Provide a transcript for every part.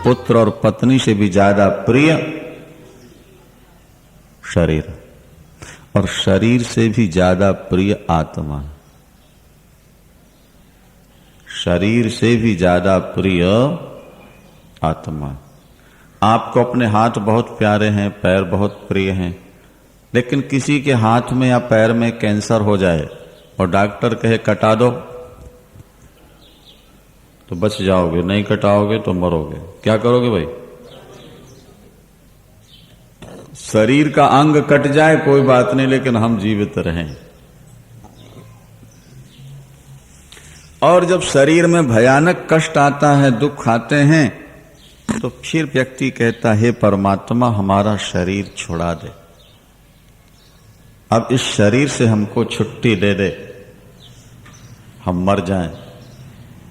पुत्र और पत्नी से भी ज्यादा प्रिय शरीर, और शरीर से भी ज्यादा प्रिय आत्मा। शरीर से भी ज्यादा प्रिय आत्मा। आपको अपने हाथ बहुत प्यारे हैं, पैर बहुत प्रिय हैं, लेकिन किसी के हाथ में या पैर में कैंसर हो जाए और डॉक्टर कहे कटा दो तो बच जाओगे, नहीं कटाओगे तो मरोगे। क्या करोगे भाई? शरीर का अंग कट जाए कोई बात नहीं, लेकिन हम जीवित रहें। और जब शरीर में भयानक कष्ट आता है, दुख आते हैं, तो फिर व्यक्ति कहता है, हे परमात्मा हमारा शरीर छुड़ा दे, अब इस शरीर से हमको छुट्टी दे दे, हम मर जाएं।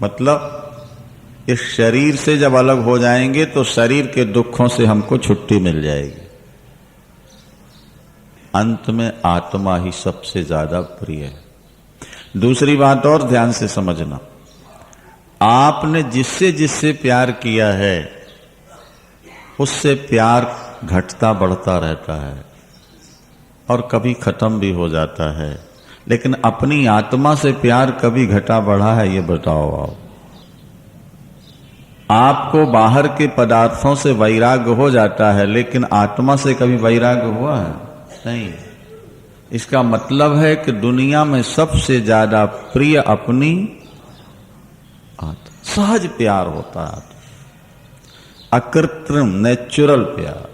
मतलब इस शरीर से जब अलग हो जाएंगे तो शरीर के दुखों से हमको छुट्टी मिल जाएगी। अंत में आत्मा ही सबसे ज्यादा प्रिय है। दूसरी बात और ध्यान से समझना, आपने जिससे जिससे प्यार किया है उससे प्यार घटता बढ़ता रहता है और कभी खत्म भी हो जाता है, लेकिन अपनी आत्मा से प्यार कभी घटा बढ़ा है? ये बताओ आप। आपको बाहर के पदार्थों से वैराग्य हो जाता है, लेकिन आत्मा से कभी वैराग्य हुआ है? नहीं। इसका मतलब है कि दुनिया में सबसे ज्यादा प्रिय अपनी आत्मा। सहज प्यार होता है, अकृत्रिम नेचुरल प्यार।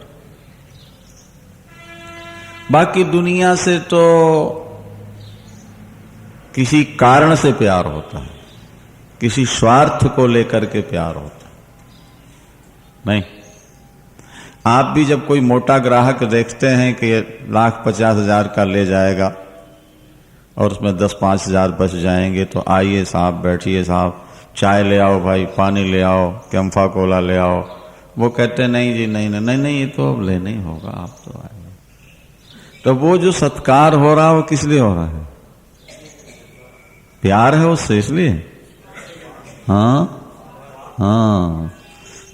बाकी दुनिया से तो किसी कारण से प्यार होता है, किसी स्वार्थ को लेकर के प्यार होता है। नहीं, आप भी जब कोई मोटा ग्राहक देखते हैं कि 1,50,000 का ले जाएगा और उसमें 10-5,000 बच जाएंगे, तो आइए साहब, बैठिए साहब, चाय ले आओ भाई, पानी ले आओ, कैंफा कोला ले आओ। वो कहते नहीं जी, नहीं नहीं नहीं नहीं, ये तो अब लेना ही होगा, आप तो आए। तो वो जो सत्कार हो रहा है वो किस लिए हो रहा है? प्यार है उससे, इसलिए। हाँ,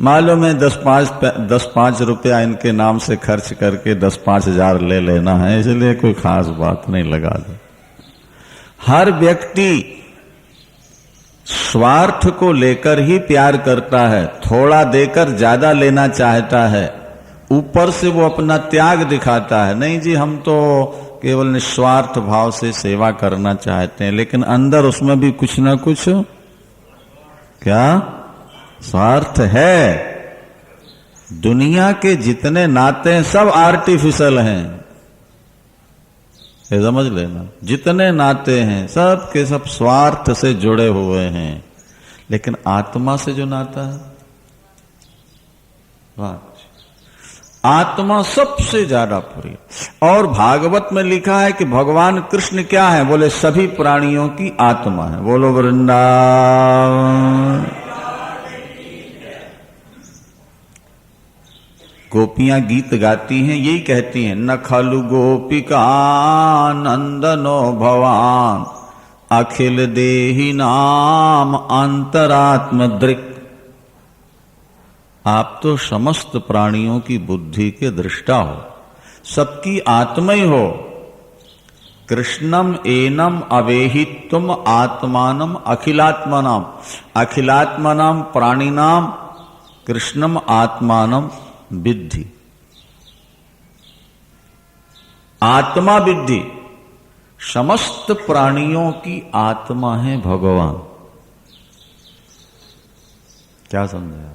मालूम है 10-5 रुपया इनके नाम से खर्च करके 10-5,000 ले लेना है, इसलिए कोई खास बात नहीं लगा दे। हर व्यक्ति स्वार्थ को लेकर ही प्यार करता है, थोड़ा देकर ज्यादा लेना चाहता है, ऊपर से वो अपना त्याग दिखाता है। नहीं जी, हम तो केवल निस्वार्थ भाव से सेवा करना चाहते हैं, लेकिन अंदर उसमें भी कुछ ना कुछ क्या स्वार्थ है। दुनिया के जितने नाते हैं सब आर्टिफिशियल हैं, ये समझ लेना। जितने नाते हैं सब के सब स्वार्थ से जुड़े हुए हैं, लेकिन आत्मा से जो नाता है, आत्मा सबसे ज्यादा प्रिय। और भागवत में लिखा है कि भगवान कृष्ण क्या है? बोले सभी प्राणियों की आत्मा है। बोलो वृंदावन। गोपियां गीत गाती हैं, यही कहती हैं, न खलु गोपिका नंदनो भवान अखिल देहि नाम अंतरात्म दृक्। आप तो समस्त प्राणियों की बुद्धि के दृष्टा हो, सबकी आत्मा ही हो। कृष्णम एनम अवेहितुम आत्मानम अखिलात्मनाम, अखिलात्मनाम प्राणिनाम कृष्णम आत्मानम विद्धि। आत्मा विद्धि, समस्त प्राणियों की आत्मा है भगवान। क्या समझे?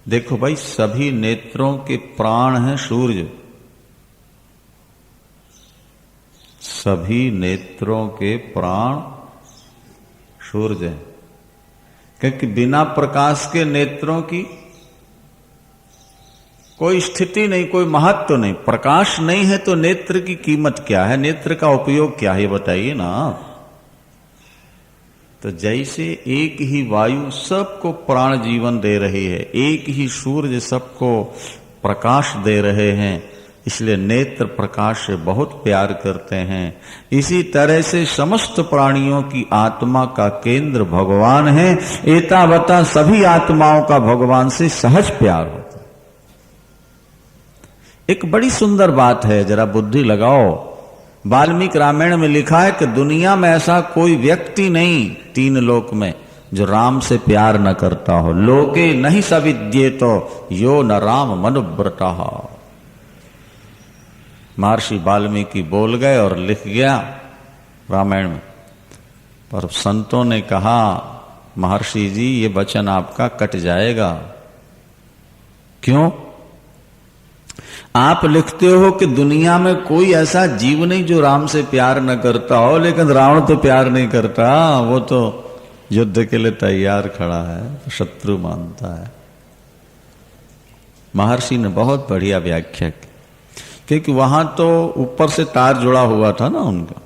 देखो भाई, सभी नेत्रों के प्राण हैं सूर्य, सभी नेत्रों के प्राण सूर्य हैं, क्योंकि बिना प्रकाश के नेत्रों की कोई स्थिति नहीं, कोई महत्व नहीं। प्रकाश नहीं है तो नेत्र की कीमत क्या है, नेत्र का उपयोग क्या है, बताइए ना। तो जैसे एक ही वायु सबको प्राण जीवन दे रही है, एक ही सूर्य सबको प्रकाश दे रहे हैं, इसलिए नेत्र प्रकाश से बहुत प्यार करते हैं। इसी तरह से समस्त प्राणियों की आत्मा का केंद्र भगवान है। एतावता सभी आत्माओं का भगवान से सहज प्यार होता है। एक बड़ी सुंदर बात है, जरा बुद्धि लगाओ। वाल्मीकि रामायण में लिखा है कि दुनिया में ऐसा कोई व्यक्ति नहीं, तीन लोक में, जो राम से प्यार न करता हो। लोके नहीं सविद्येतो यो न राम मनुव्रता। महर्षि वाल्मीकि बोल गए और लिख गया रामायण में। पर संतों ने कहा, महर्षि जी ये वचन आपका कट जाएगा। क्यों? आप लिखते हो कि दुनिया में कोई ऐसा जीव नहीं जो राम से प्यार न करता हो, लेकिन रावण तो प्यार नहीं करता, वो तो युद्ध के लिए तैयार खड़ा है, तो शत्रु मानता है। महर्षि ने बहुत बढ़िया व्याख्या की, क्योंकि वहां तो ऊपर से तार जुड़ा हुआ था ना उनका।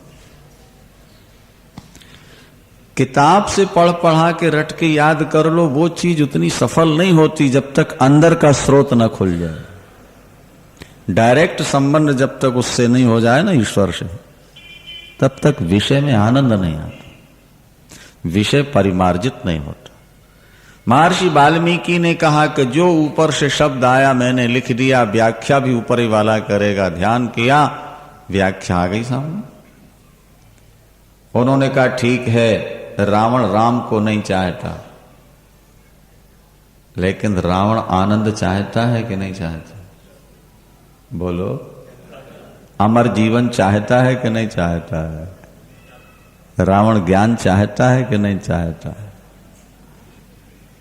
किताब से पढ़ पढ़ा के रट के याद कर लो, वो चीज उतनी सफल नहीं होती जब तक अंदर का स्रोत न खुल जाए। डायरेक्ट संबंध जब तक उससे नहीं हो जाए ना, ईश्वर से, तब तक विषय में आनंद नहीं आता, विषय परिमार्जित नहीं होता। महर्षि वाल्मीकि ने कहा कि जो ऊपर से शब्द आया मैंने लिख दिया, व्याख्या भी ऊपर ही वाला करेगा। ध्यान किया, व्याख्या आ गई सामने। उन्होंने कहा ठीक है, रावण राम को नहीं चाहता, लेकिन रावण आनंद चाहता है कि नहीं चाहता? बोलो, अमर जीवन चाहता है कि नहीं चाहता है? रावण ज्ञान चाहता है कि नहीं चाहता है?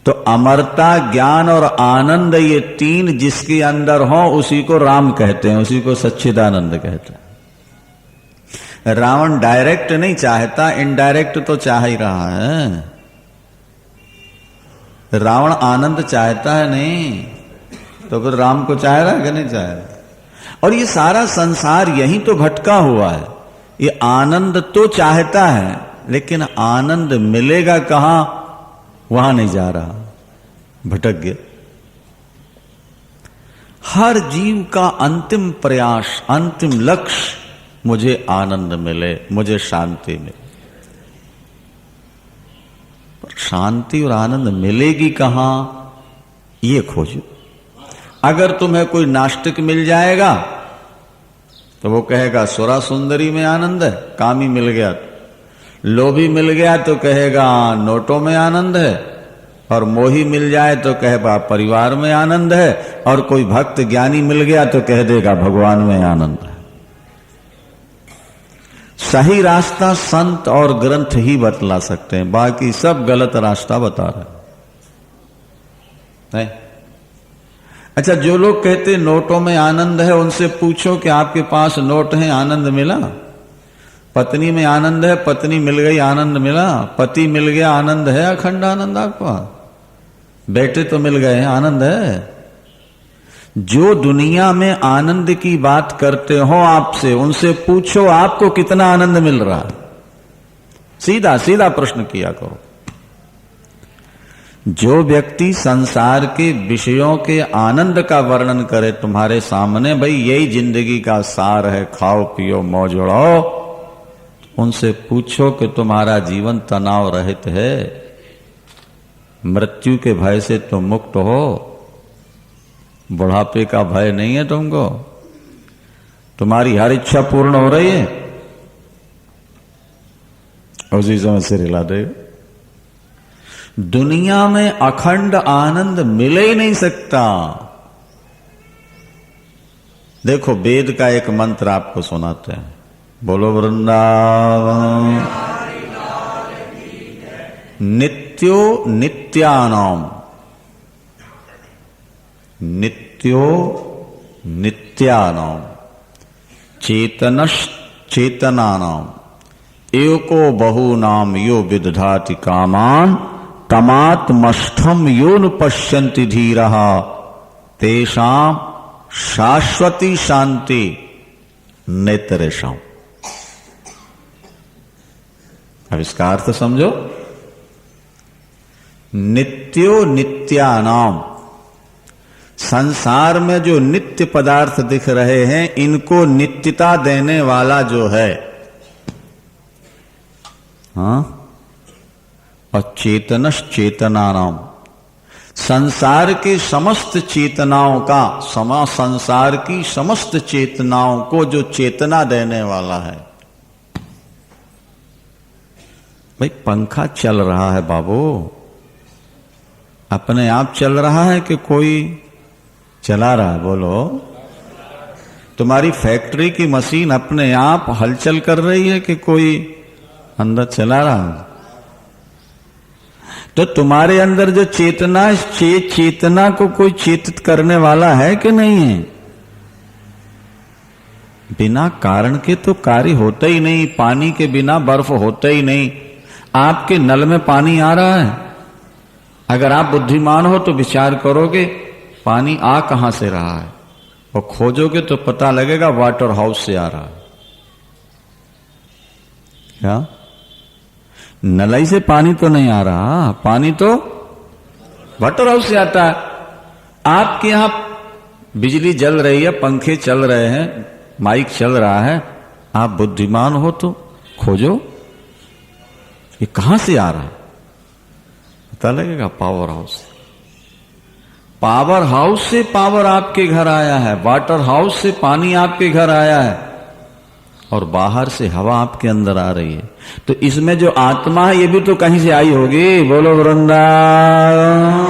तो अमरता, ज्ञान और आनंद, ये तीन जिसके अंदर हो उसी को राम कहते हैं, उसी को सच्चिदानंद कहते हैं। रावण डायरेक्ट नहीं चाहता, इनडायरेक्ट तो चाह ही रहा है। रावण आनंद चाहता है नहीं, तो फिर राम को चाह रहा है कि नहीं चाह रहा? और ये सारा संसार यही तो भटका हुआ है। ये आनंद तो चाहता है, लेकिन आनंद मिलेगा कहां, वहां नहीं जा रहा, भटक गया। हर जीव का अंतिम प्रयास, अंतिम लक्ष्य, मुझे आनंद मिले, मुझे शांति मिले। पर शांति और आनंद मिलेगी कहां, ये खोजो। अगर तुम्हें कोई नास्तिक मिल जाएगा तो वो कहेगा सुरा सुंदरी में आनंद है, कामी मिल गया। लोभी मिल गया तो कहेगा नोटों में आनंद है, और मोही मिल जाए तो कहेगा परिवार में आनंद है, और कोई भक्त ज्ञानी मिल गया तो कह देगा भगवान में आनंद है। सही रास्ता संत और ग्रंथ ही बतला सकते हैं, बाकी सब गलत रास्ता बता रहे हैं। अच्छा, जो लोग कहते नोटों में आनंद है, उनसे पूछो कि आपके पास नोट है, आनंद मिला? पत्नी में आनंद है, पत्नी मिल गई, आनंद मिला? पति मिल गया, आनंद है? अखंड आनंद आपको? बेटे तो मिल गए हैं, आनंद है? जो दुनिया में आनंद की बात करते हो आपसे, उनसे पूछो आपको कितना आनंद मिल रहा है। सीधा सीधा प्रश्न किया करो। जो व्यक्ति संसार के विषयों के आनंद का वर्णन करे तुम्हारे सामने, भाई यही जिंदगी का सार है, खाओ पियो मौज उड़ाओ, उनसे पूछो कि तुम्हारा जीवन तनाव रहित है, मृत्यु के भय से तुम मुक्त हो, बुढ़ापे का भय नहीं है तुमको, तुम्हारी हर इच्छा पूर्ण हो रही है, उसी समय सिर हिला देगा। दुनिया में अखंड आनंद मिल ही नहीं सकता। देखो, वेद का एक मंत्र आपको सुनाते हैं, बोलो वृंदावन। नित्यो नित्यानाम, नित्यो नित्यानाम, चेतनश् चेतनानाम, एको बहुनाम यो विदधाति कामान, तमात्मष्ठम यो न पश्यन्ति धीरः, तेषां शाश्वती शांति नेतरेषाम्। अब इसका अर्थ समझो। नित्यो नित्यानाम, संसार में जो नित्य पदार्थ दिख रहे हैं, इनको नित्यता देने वाला जो है, हाँ, और चेतनश चेतनानाम, संसार के समस्त चेतनाओं का, संसार की समस्त चेतनाओं को जो चेतना देने वाला है। भाई पंखा चल रहा है बाबू, अपने आप चल रहा है कि कोई चला रहा है? बोलो। तुम्हारी फैक्ट्री की मशीन अपने आप हलचल कर रही है कि कोई अंदर चला रहा है? तो तुम्हारे अंदर जो चेतना, चेतना को कोई चेतित करने वाला है कि नहीं है? बिना कारण के तो कार्य होता ही नहीं। पानी के बिना बर्फ होता ही नहीं। आपके नल में पानी आ रहा है, अगर आप बुद्धिमान हो तो विचार करोगे पानी आ कहां से रहा है, और खोजोगे तो पता लगेगा वाटर हाउस से आ रहा है। क्या नलाई से पानी तो नहीं आ रहा, पानी तो वाटर हाउस से आता है। आपके यहां बिजली जल रही है, पंखे चल रहे हैं, माइक चल रहा है, आप बुद्धिमान हो तो खोजो ये कहां से आ रहा है, पता लगेगा पावर हाउस। पावर हाउस से पावर आपके घर आया है, वाटर हाउस से पानी आपके घर आया है, और बाहर से हवा आपके अंदर आ रही है। तो इसमें जो आत्मा है ये भी तो कहीं से आई होगी। बोलो वृंदावन,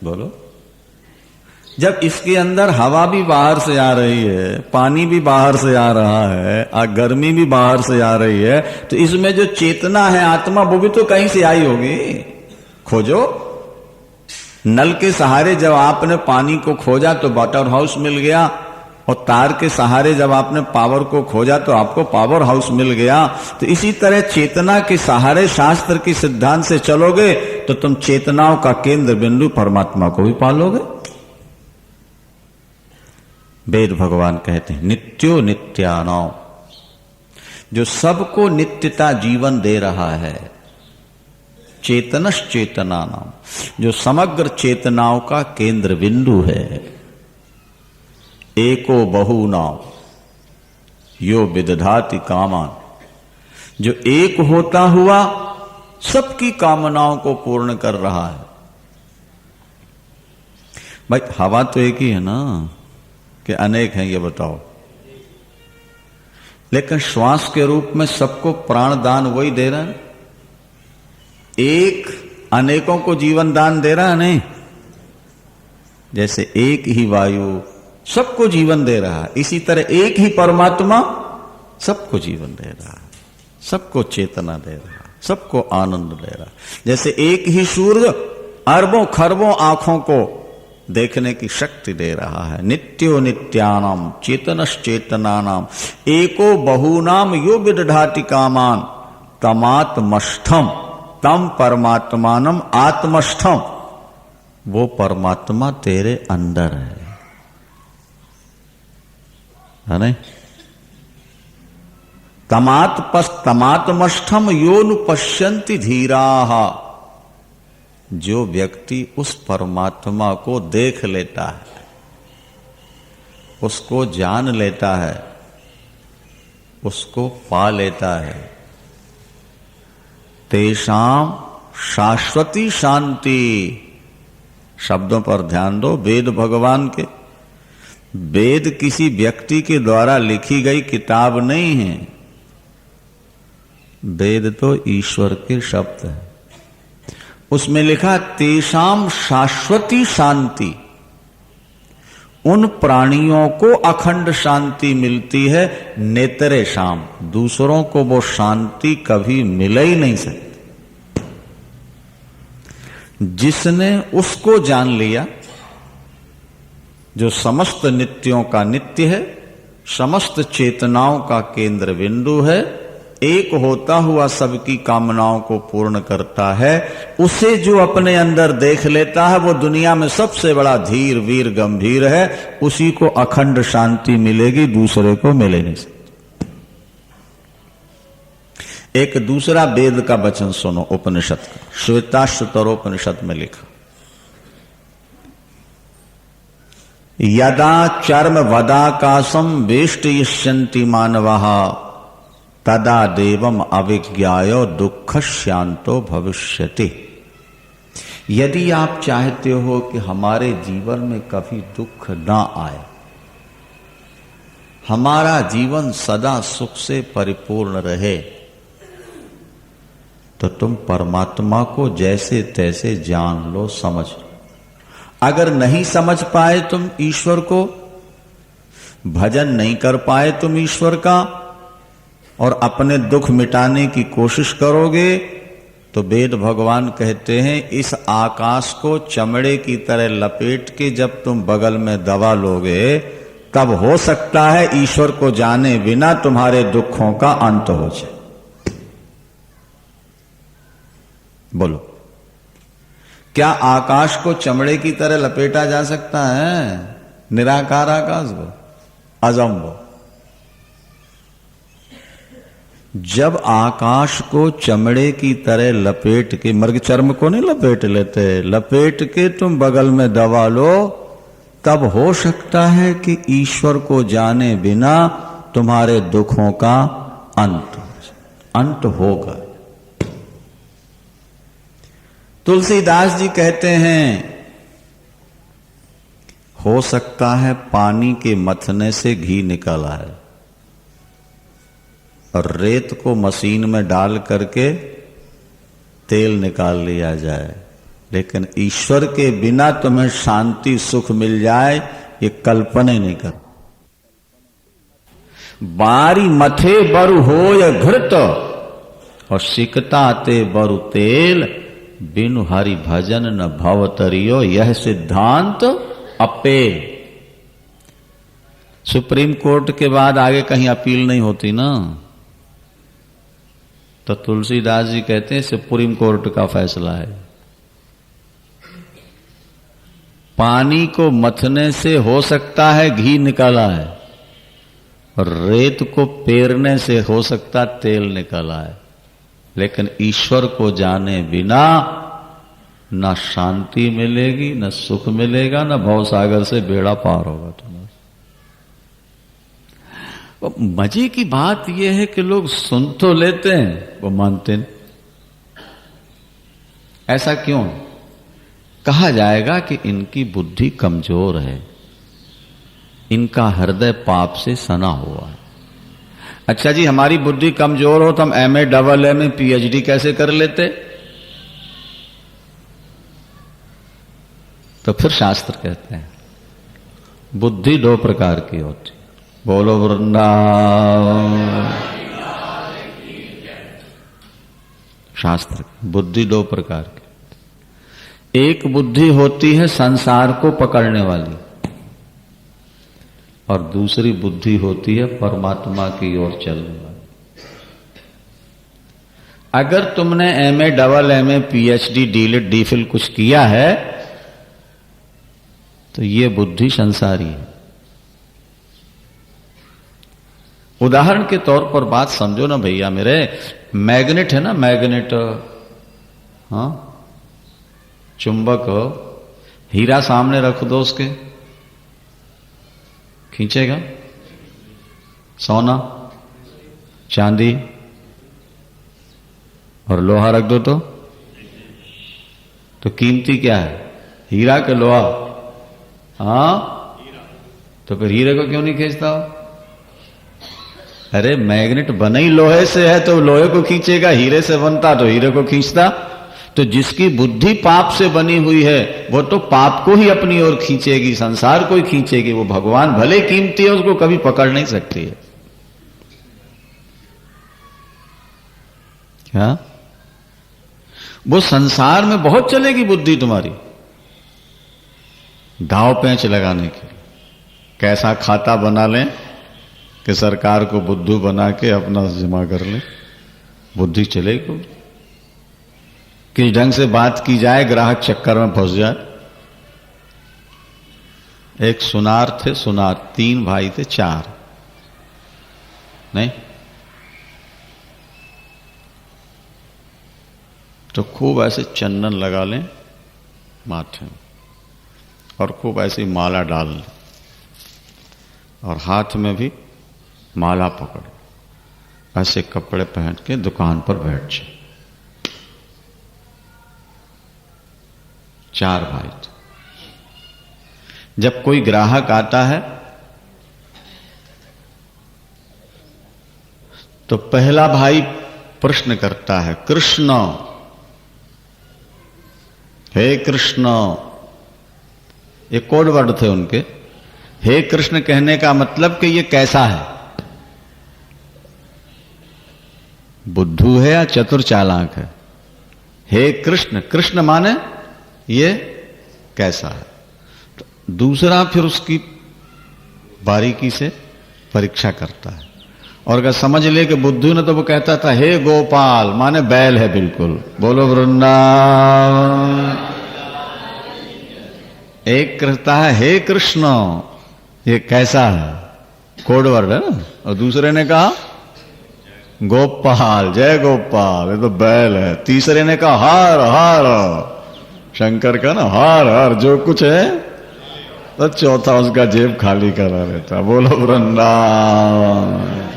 बोलो। जब इसके अंदर हवा भी बाहर से आ रही है, पानी भी बाहर से आ रहा है, और गर्मी भी बाहर से आ रही है, तो इसमें जो चेतना है आत्मा, वो भी तो कहीं से आई होगी। खोजो। नल के सहारे जब आपने पानी को खोजा तो वाटर हाउस मिल गया, और तार के सहारे जब आपने पावर को खोजा तो आपको पावर हाउस मिल गया। तो इसी तरह चेतना के सहारे शास्त्र के सिद्धांत से चलोगे तो तुम चेतनाओं का केंद्र बिंदु परमात्मा को भी पालोगे। वेद भगवान कहते हैं नित्यो नित्यानां, जो सबको नित्यता जीवन दे रहा है। चेतनश चेतनानां, जो समग्र चेतनाओं का केंद्र बिंदु है। एको बहुनां यो विदधाति कामान, जो एक होता हुआ सबकी कामनाओं को पूर्ण कर रहा है। भाई हवा तो एक ही है ना, कि अनेक हैं, ये बताओ? लेकिन श्वास के रूप में सबको प्राण दान वही दे रहा है। एक अनेकों को जीवन दान दे रहा है नहीं? जैसे एक ही वायु सबको जीवन दे रहा है, इसी तरह एक ही परमात्मा सबको जीवन दे रहा है, सबको चेतना दे रहा है, सबको आनंद दे रहा है। जैसे एक ही सूर्य अरबों खरबों आंखों को देखने की शक्ति दे रहा है। नित्यो नित्यानाम चेतनश चेतनानाम एको बहुनाम यो विदधाति कामान तमात्मष्ठम तम परमात्मानम आत्मष्ठम, वो परमात्मा तेरे अंदर है नहीं? तमात्मष्ठम योनु पश्यन्ति धीराः, जो व्यक्ति उस परमात्मा को देख लेता है, उसको जान लेता है, उसको पा लेता है, तेषाम शाश्वती शांति। शब्दों पर ध्यान दो, वेद भगवान के। वेद किसी व्यक्ति के द्वारा लिखी गई किताब नहीं है, वेद तो ईश्वर के शब्द है। उसमें लिखा तेषाम शाश्वती शांति, उन प्राणियों को अखंड शांति मिलती है। नेतरे शाम, दूसरों को वो शांति कभी मिल ही नहीं सकती। जिसने उसको जान लिया, जो समस्त नित्यों का नित्य है, समस्त चेतनाओं का केंद्र बिंदु है, एक होता हुआ सबकी कामनाओं को पूर्ण करता है, उसे जो अपने अंदर देख लेता है वो दुनिया में सबसे बड़ा धीर वीर गंभीर है। उसी को अखंड शांति मिलेगी, दूसरे को मिले नहीं सकती। एक दूसरा वेद का वचन सुनो, उपनिषद का, श्वेताश्वतरोपनिषद में लिखा, यदा चर्म वदाकाशम वेष्टयिष्यन्ति मानवः तदा देवम अविज्ञाय दुख शांतो भविष्यति। यदि आप चाहते हो कि हमारे जीवन में कभी दुख ना आए, हमारा जीवन सदा सुख से परिपूर्ण रहे, तो तुम परमात्मा को जैसे तैसे जान लो, समझ लो। अगर नहीं समझ पाए तुम ईश्वर को, भजन नहीं कर पाए तुम ईश्वर का, और अपने दुख मिटाने की कोशिश करोगे, तो वेद भगवान कहते हैं इस आकाश को चमड़े की तरह लपेट के जब तुम बगल में दबा लोगे, तब हो सकता है ईश्वर को जाने बिना तुम्हारे दुखों का अंत हो जाए। बोलो, क्या आकाश को चमड़े की तरह लपेटा जा सकता है? निराकार आकाश को, अजम्बो। जब आकाश को चमड़े की तरह लपेट के, मृग चर्म को नहीं लपेट लेते, लपेट के तुम बगल में दबा लो, तब हो सकता है कि ईश्वर को जाने बिना तुम्हारे दुखों का अंत होगा। तुलसीदास जी कहते हैं हो सकता है पानी के मथने से घी निकल आए और रेत को मशीन में डाल करके तेल निकाल लिया जाए, लेकिन ईश्वर के बिना तुम्हें शांति सुख मिल जाए, ये कल्पना नहीं कर। बारी मथे बरु हो या घृत और सिकता ते बरु तेल, बिनु हरि भजन न भव तरियो, यह सिद्धांत अपे। सुप्रीम कोर्ट के बाद आगे कहीं अपील नहीं होती ना, तो तुलसीदास जी कहते हैं सुप्रीम कोर्ट का फैसला है। पानी को मथने से हो सकता है घी निकाला है, और रेत को पेरने से हो सकता तेल निकाला है, लेकिन ईश्वर को जाने बिना न शांति मिलेगी, न सुख मिलेगा, न भवसागर से बेड़ा पार होगा तुम्हारा। मजे की बात यह है कि लोग सुन तो लेते हैं, वो मानते नहीं। ऐसा क्यों? कहा जाएगा कि इनकी बुद्धि कमजोर है, इनका हृदय पाप से सना हुआ है। अच्छा जी, हमारी बुद्धि कमजोर हो तो हम MA, AA, PhD कैसे कर लेते? तो फिर शास्त्र कहते हैं बुद्धि 2 प्रकार की होती। बोलो वृंदावन। शास्त्र बुद्धि 2 प्रकार की। एक बुद्धि होती है संसार को पकड़ने वाली, और दूसरी बुद्धि होती है परमात्मा की ओर चलने वाली। अगर तुमने MA, AA, PhD, DLED, DPhil कुछ किया है, तो ये बुद्धि संसारी है। उदाहरण के तौर पर बात समझो ना भैया मेरे, मैग्नेट है ना, मैग्नेट, हाँ, चुंबक, हीरा सामने रख दो उसके, खींचेगा? सोना, चांदी और लोहा रख दो तो कीमती क्या है? हीरा के लोहा? हाँ, तो फिर हीरे को क्यों नहीं खींचता हो? अरे मैग्नेट बना ही लोहे से है तो लोहे को खींचेगा, हीरे से बनता तो हीरे को खींचता। तो जिसकी बुद्धि पाप से बनी हुई है वो तो पाप को ही अपनी ओर खींचेगी, संसार को ही खींचेगी। वो भगवान भले कीमती है, उसको कभी पकड़ नहीं सकती है। क्या? वो संसार में बहुत चलेगी बुद्धि तुम्हारी, दाव पेंच लगाने के लिए। कैसा खाता बना लें कि सरकार को बुद्धू बना के अपना जमा कर लें, बुद्धि चलेगी। किस ढंग से बात की जाए, ग्राहक चक्कर में फंस जाए। एक सुनार थे, सुनार, 3 भाई थे, 4 नहीं, तो खूब ऐसे चंदन लगा लें माथे में और खूब ऐसी माला डाल लें, और हाथ में भी माला पकड़, ऐसे कपड़े पहन के दुकान पर बैठ जाए। 4 भाई थे। जब कोई ग्राहक आता है तो पहला भाई प्रश्न करता है, कृष्ण, हे कृष्ण। ये कोड वर्ड थे उनके। हे कृष्ण कहने का मतलब कि ये कैसा है, बुद्धू है या चतुर चालाक है। हे कृष्ण, कृष्ण माने ये कैसा है। तो दूसरा फिर उसकी बारीकी से परीक्षा करता है, और अगर समझ ले कि बुद्धू ने, तो वो कहता था हे गोपाल, माने बैल है बिल्कुल। बोलो वृंदावन। एक कहता है हे कृष्ण, ये कैसा है, कोड वर्ड है ना। और दूसरे ने कहा गोपाल, जय गोपाल, ये तो बैल है। तीसरे ने कहा हार हार, शंकर का ना हार हार, जो कुछ है। तो चौथा उसका जेब खाली करा लेता। बोलो वृंदावन।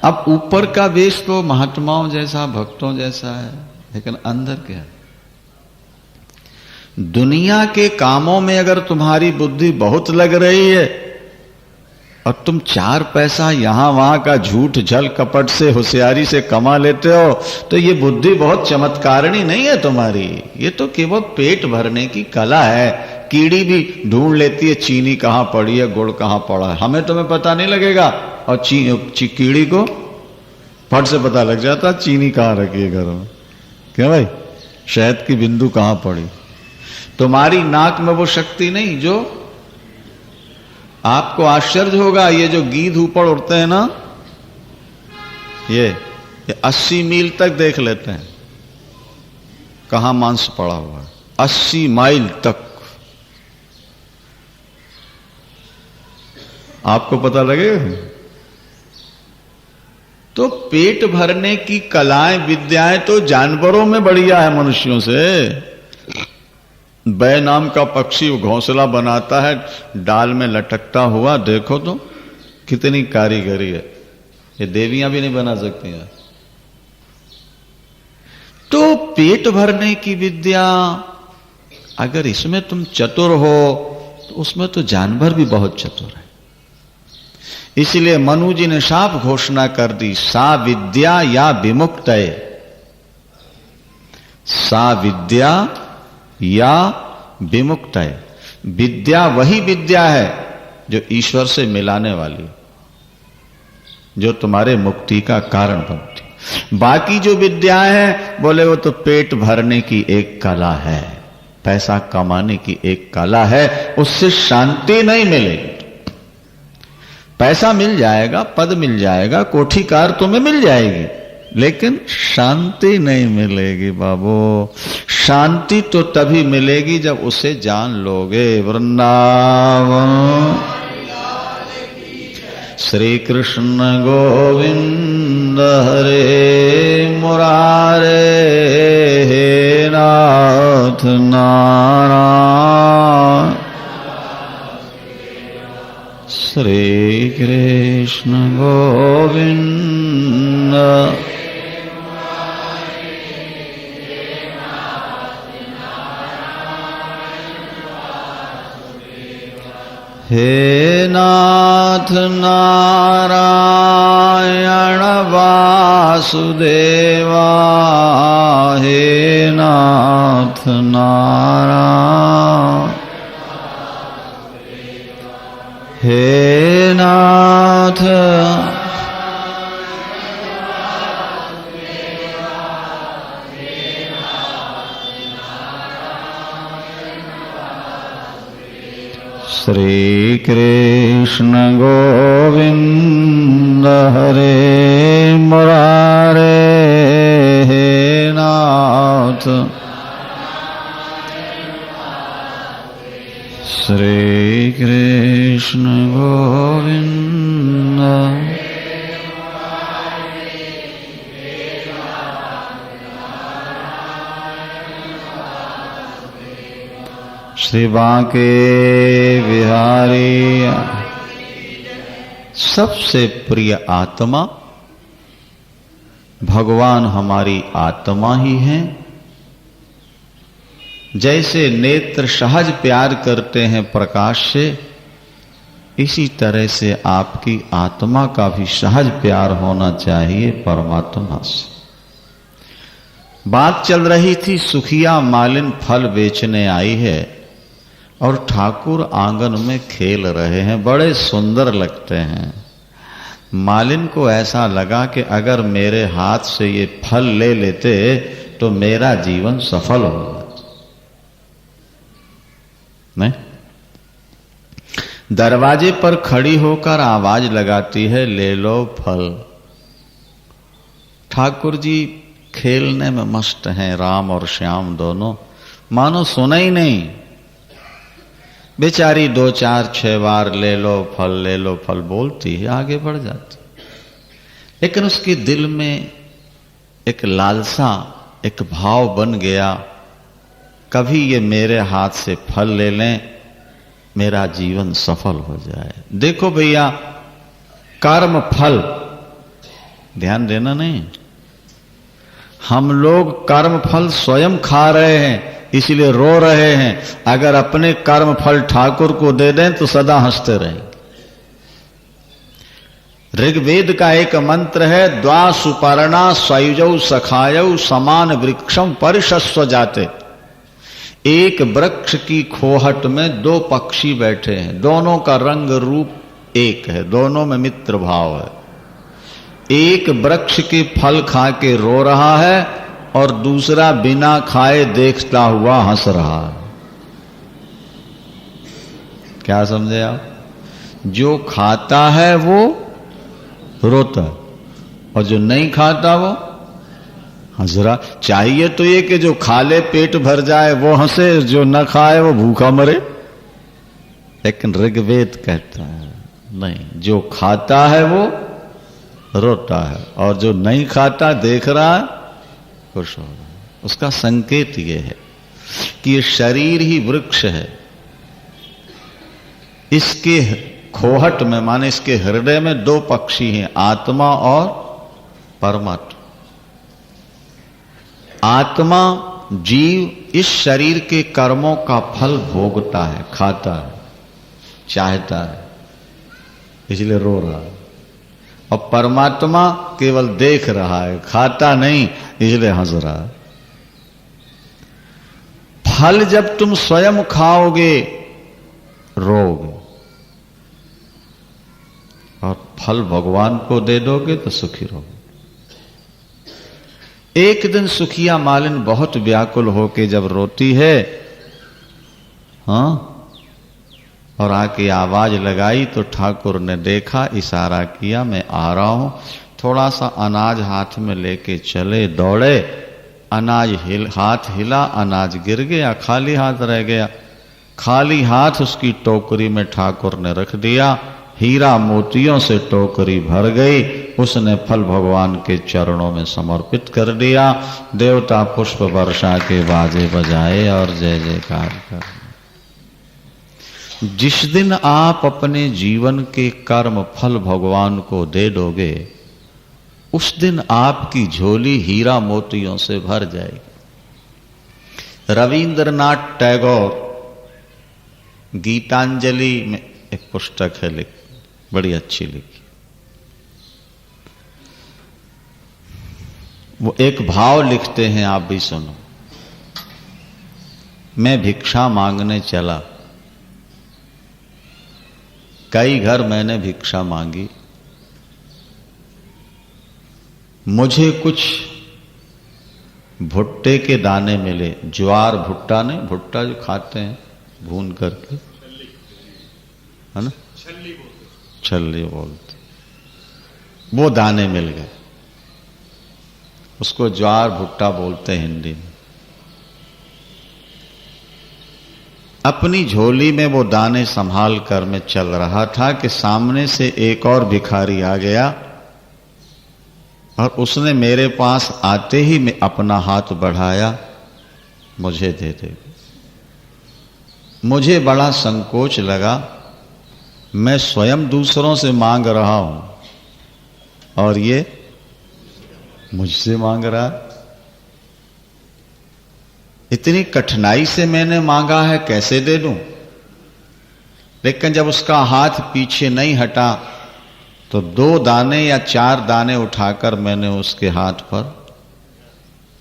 अब ऊपर का वेश तो महात्माओं जैसा, भक्तों जैसा है, लेकिन अंदर क्या है। दुनिया के कामों में अगर तुम्हारी बुद्धि बहुत लग रही है और तुम 4 पैसा यहां वहां का झूठ झल कपट से, होशियारी से कमा लेते हो, तो ये बुद्धि बहुत चमत्कारिणी नहीं है तुम्हारी। ये तो केवल पेट भरने की कला है। कीड़ी भी ढूंढ लेती है चीनी कहां पड़ी है, गुड़ कहां पड़ा है। हमें तुम्हें पता नहीं लगेगा, और कीड़ी को फट से पता लग जाता चीनी कहां रखी है घर में। क्या भाई, शहद की बिंदु कहां पड़ी। तुम्हारी नाक में वो शक्ति नहीं। जो आपको आश्चर्य होगा, ये जो गीध ऊपर उड़ते हैं ना, ये 80 मील तक देख लेते हैं कहां मांस पड़ा हुआ है। 80 माइल तक आपको पता लगेगा। तो पेट भरने की कलाएं, विद्याएं तो जानवरों में बढ़िया है मनुष्यों से। बै नाम का पक्षी घोंसला बनाता है डाल में लटकता हुआ, देखो तो कितनी कारीगरी है। ये देवियां भी नहीं बना सकती हैं। तो पेट भरने की विद्या, अगर इसमें तुम चतुर हो तो उसमें तो जानवर भी बहुत चतुर है। इसलिए मनु जी ने साफ घोषणा कर दी, सा विद्या या विमुक्तये। सा विद्या या विमुक्तये। विद्या वही विद्या है जो ईश्वर से मिलाने वाली, जो तुम्हारे मुक्ति का कारण बनती। बाकी जो विद्याएं हैं, बोले वो तो पेट भरने की एक कला है, पैसा कमाने की एक कला है। उससे शांति नहीं मिलेगी। पैसा मिल जाएगा, पद मिल जाएगा, कोठी कार तुम्हें मिल जाएगी, लेकिन शांति नहीं मिलेगी बाबू। शांति तो तभी मिलेगी जब उसे जान लोगे। वृंदावन। श्री कृष्ण गोविंद हरे मुरारे, हे नाथ नारायण। श्री कृष्ण गोविंद हे नाथ नारायण वासुदेवा, हे नाथ नारायण, हे नाथ श्री कृष्ण गोविंद हरे मुरारे, हे नाथ श्री कृष्ण गोविंद। श्री बांके बिहारी। सबसे प्रिय आत्मा भगवान हमारी आत्मा ही है। जैसे नेत्र सहज प्यार करते हैं प्रकाश से, इसी तरह से आपकी आत्मा का भी सहज प्यार होना चाहिए परमात्मा से। बात चल रही थी, सुखिया मालिन फल बेचने आई है और ठाकुर आंगन में खेल रहे हैं, बड़े सुंदर लगते हैं। मालिन को ऐसा लगा कि अगर मेरे हाथ से ये फल ले लेते तो मेरा जीवन सफल हो जाता। नहीं, दरवाजे पर खड़ी होकर आवाज लगाती है, ले लो फल। ठाकुर जी खेलने में मस्त हैं, राम और श्याम दोनों, मानो सुना ही नहीं। बेचारी 2 4 6 बार ले लो फल बोलती है, आगे बढ़ जाती। लेकिन उसके दिल में एक लालसा, एक भाव बन गया, कभी ये मेरे हाथ से फल ले लें, मेरा जीवन सफल हो जाए। देखो भैया, कर्म फल ध्यान देना नहीं, हम लोग कर्म फल स्वयं खा रहे हैं, इसलिए रो रहे हैं। अगर अपने कर्म फल ठाकुर को दे दें तो सदा हंसते रहेंगे। ऋग्वेद का एक मंत्र है, द्वा सुपर्णा स्वयुजौ सखायौ समान वृक्षम परिशस्व जाते। एक वृक्ष की खोहट में 2 पक्षी बैठे हैं, दोनों का रंग रूप एक है, दोनों में मित्र भाव है। एक वृक्ष के फल खा के रो रहा है और दूसरा बिना खाए देखता हुआ हंस रहा है। क्या समझे आप? जो खाता है वो रोता है और जो नहीं खाता वो हंस रहा। चाहिए तो ये कि जो खा ले पेट भर जाए वो हंसे, जो न खाए वो भूखा मरे। लेकिन ऋग्वेद कहता है नहीं, जो खाता है वो रोता है और जो नहीं खाता देख रहा है खुश हो रहा है। उसका संकेत ये है कि ये शरीर ही वृक्ष है। इसके खोहट में, माने इसके हृदय में 2 पक्षी हैं, आत्मा और परमात्मा। आत्मा जीव इस शरीर के कर्मों का फल भोगता है, खाता है, चाहता है, इसलिए रो रहा है। और परमात्मा केवल देख रहा है, खाता नहीं, इसलिए हंस रहा है। फल जब तुम स्वयं खाओगे रोगे, और फल भगवान को दे दोगे तो सुखी रहोगे। एक दिन सुखिया मालिन बहुत व्याकुल होके जब रोती है, हाँ, और आके आवाज लगाई तो ठाकुर ने देखा, इशारा किया, मैं आ रहा हूं। थोड़ा सा अनाज हाथ में लेके चले, दौड़े, अनाज हाथ हिला, अनाज गिर गया, खाली हाथ रह गया। खाली हाथ उसकी टोकरी में ठाकुर ने रख दिया, हीरा मोतियों से टोकरी भर गई। उसने फल भगवान के चरणों में समर्पित कर दिया। देवता पुष्प वर्षा के बाजे बजाए और जय जयकार कर। जिस दिन आप अपने जीवन के कर्म फल भगवान को दे दोगे, उस दिन आपकी झोली हीरा मोतियों से भर जाएगी। रविंद्रनाथ टैगोर गीतांजलि में एक पुस्तक है लिखी, बड़ी अच्छी लिखी। वो एक भाव लिखते हैं, आप भी सुनो। मैं भिक्षा मांगने चला, कई घर मैंने भिक्षा मांगी, मुझे कुछ भुट्टे के दाने मिले। ज्वार भुट्टा नहीं, भुट्टा जो खाते हैं भून करके, है ना, छल्ली बोलते, वो दाने मिल गए। उसको ज्वार भुट्टा बोलते हैं हिंदी में। अपनी झोली में वो दाने संभाल कर मैं चल रहा था कि सामने से एक और भिखारी आ गया और उसने मेरे पास आते ही मैं अपना हाथ बढ़ाया, मुझे दे दे। मुझे बड़ा संकोच लगा, मैं स्वयं दूसरों से मांग रहा हूं और ये मुझसे मांग रहा। इतनी कठिनाई से मैंने मांगा है, कैसे दे दूं? लेकिन जब उसका हाथ पीछे नहीं हटा तो 2 दाने या 4 दाने उठाकर मैंने उसके हाथ पर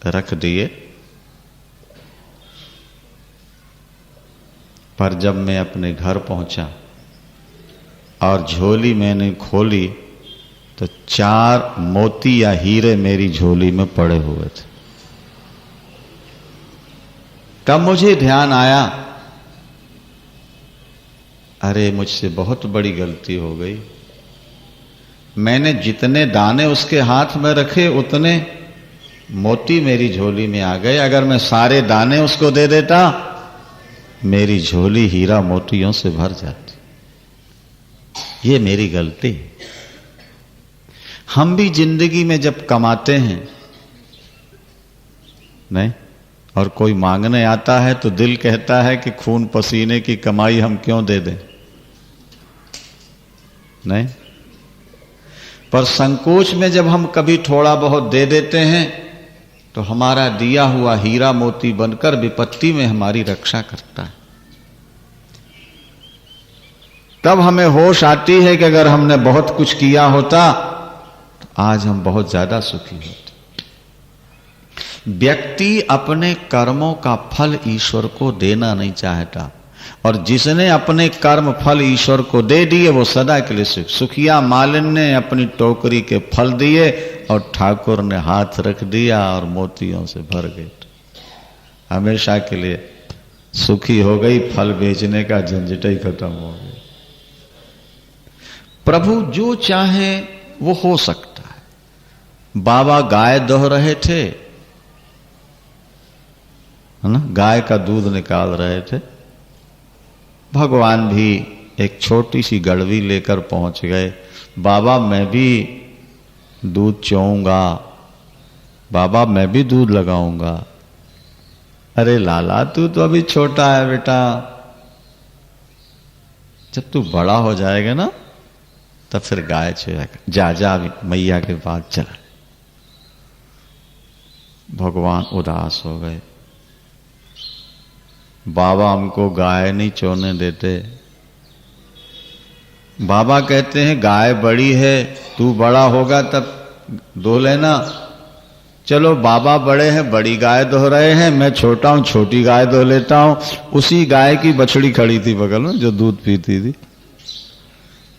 रख दिए। पर जब मैं अपने घर पहुंचा और झोली मैंने खोली तो 4 मोती या हीरे मेरी झोली में पड़े हुए थे। तब मुझे ध्यान आया, अरे मुझसे बहुत बड़ी गलती हो गई। मैंने जितने दाने उसके हाथ में रखे उतने मोती मेरी झोली में आ गए। अगर मैं सारे दाने उसको दे देता, मेरी झोली हीरा मोतियों से भर जाती। ये मेरी गलती। हम भी जिंदगी में जब कमाते हैं नहीं, और कोई मांगने आता है तो दिल कहता है कि खून पसीने की कमाई हम क्यों दे दें, नहीं? पर संकोच में जब हम कभी थोड़ा बहुत दे देते हैं तो हमारा दिया हुआ हीरा मोती बनकर विपत्ति में हमारी रक्षा करता है। तब हमें होश आती है कि अगर हमने बहुत कुछ किया होता तो आज हम बहुत ज्यादा सुखी होते। व्यक्ति अपने कर्मों का फल ईश्वर को देना नहीं चाहता, और जिसने अपने कर्म फल ईश्वर को दे दिए वो सदा के लिए सुखिया मालिन ने अपनी टोकरी के फल दिए और ठाकुर ने हाथ रख दिया और मोतियों से भर गए। हमेशा के लिए सुखी हो गई, फल बेचने का झंझट ही खत्म हो गया। प्रभु जो चाहे वो हो सकता है। बाबा गाय दोह रहे थे, है ना, गाय का दूध निकाल रहे थे। भगवान भी एक छोटी सी गड़वी लेकर पहुंच गए। बाबा मैं भी दूध चोऊंगा, बाबा मैं भी दूध लगाऊंगा। अरे लाला तू तो अभी छोटा है बेटा, जब तू बड़ा हो जाएगा ना तब फिर गाय चोएगा। जा जा मैया के पास चला। भगवान उदास हो गए। बाबा हमको गाय नहीं चोने देते। बाबा कहते हैं गाय बड़ी है, तू बड़ा होगा तब दो लेना। चलो बाबा बड़े हैं, बड़ी गाय दो रहे हैं, मैं छोटा हूं, छोटी गाय दो लेता हूं। उसी गाय की बछड़ी खड़ी थी बगल में जो दूध पीती थी।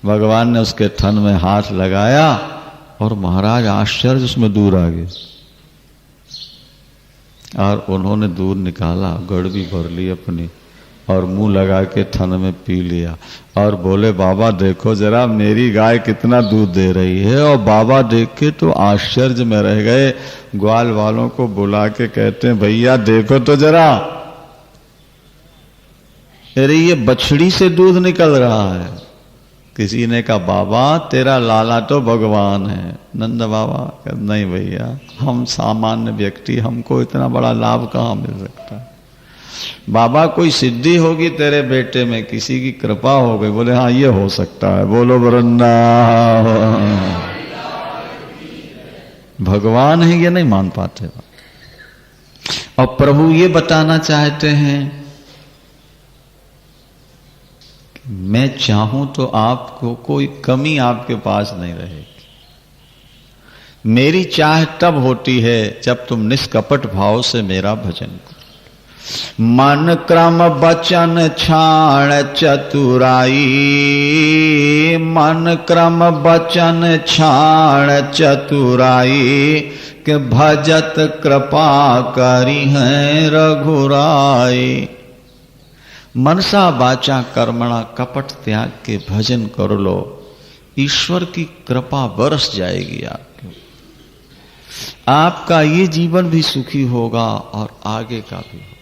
भगवान ने उसके थन में हाथ लगाया और महाराज आश्चर्य, उसमें दूध आ गया और उन्होंने दूध निकाला, गड़बी भर ली अपनी और मुंह लगा के थन में पी लिया और बोले बाबा देखो जरा मेरी गाय कितना दूध दे रही है। और बाबा देख के तो आश्चर्य में रह गए। ग्वाल वालों को बुला के कहते हैं भैया देखो तो जरा, अरे ये बछड़ी से दूध निकल रहा है। किसी ने कहा बाबा तेरा लाला तो भगवान है। नंद बाबा नहीं भैया, हम सामान्य व्यक्ति, हमको इतना बड़ा लाभ कहाँ मिल सकता है। बाबा कोई सिद्धि होगी तेरे बेटे में, किसी की कृपा हो गई। बोले हाँ ये हो सकता है। बोलो वृंदावन। भगवान है ये नहीं मान पाते। और प्रभु ये बताना चाहते हैं मैं चाहूं तो आपको कोई कमी आपके पास नहीं रहेगी। मेरी चाह तब होती है जब तुम निष्कपट भाव से मेरा भजन करो। मन क्रम बचन छाण चतुराई, मन क्रम बचन छाण चतुराई, के भजत कृपा करी है रघुराई। मनसा वाचा कर्मणा कपट त्याग के भजन कर लो, ईश्वर की कृपा बरस जाएगी आपके। आपका ये जीवन भी सुखी होगा और आगे का भी होगा।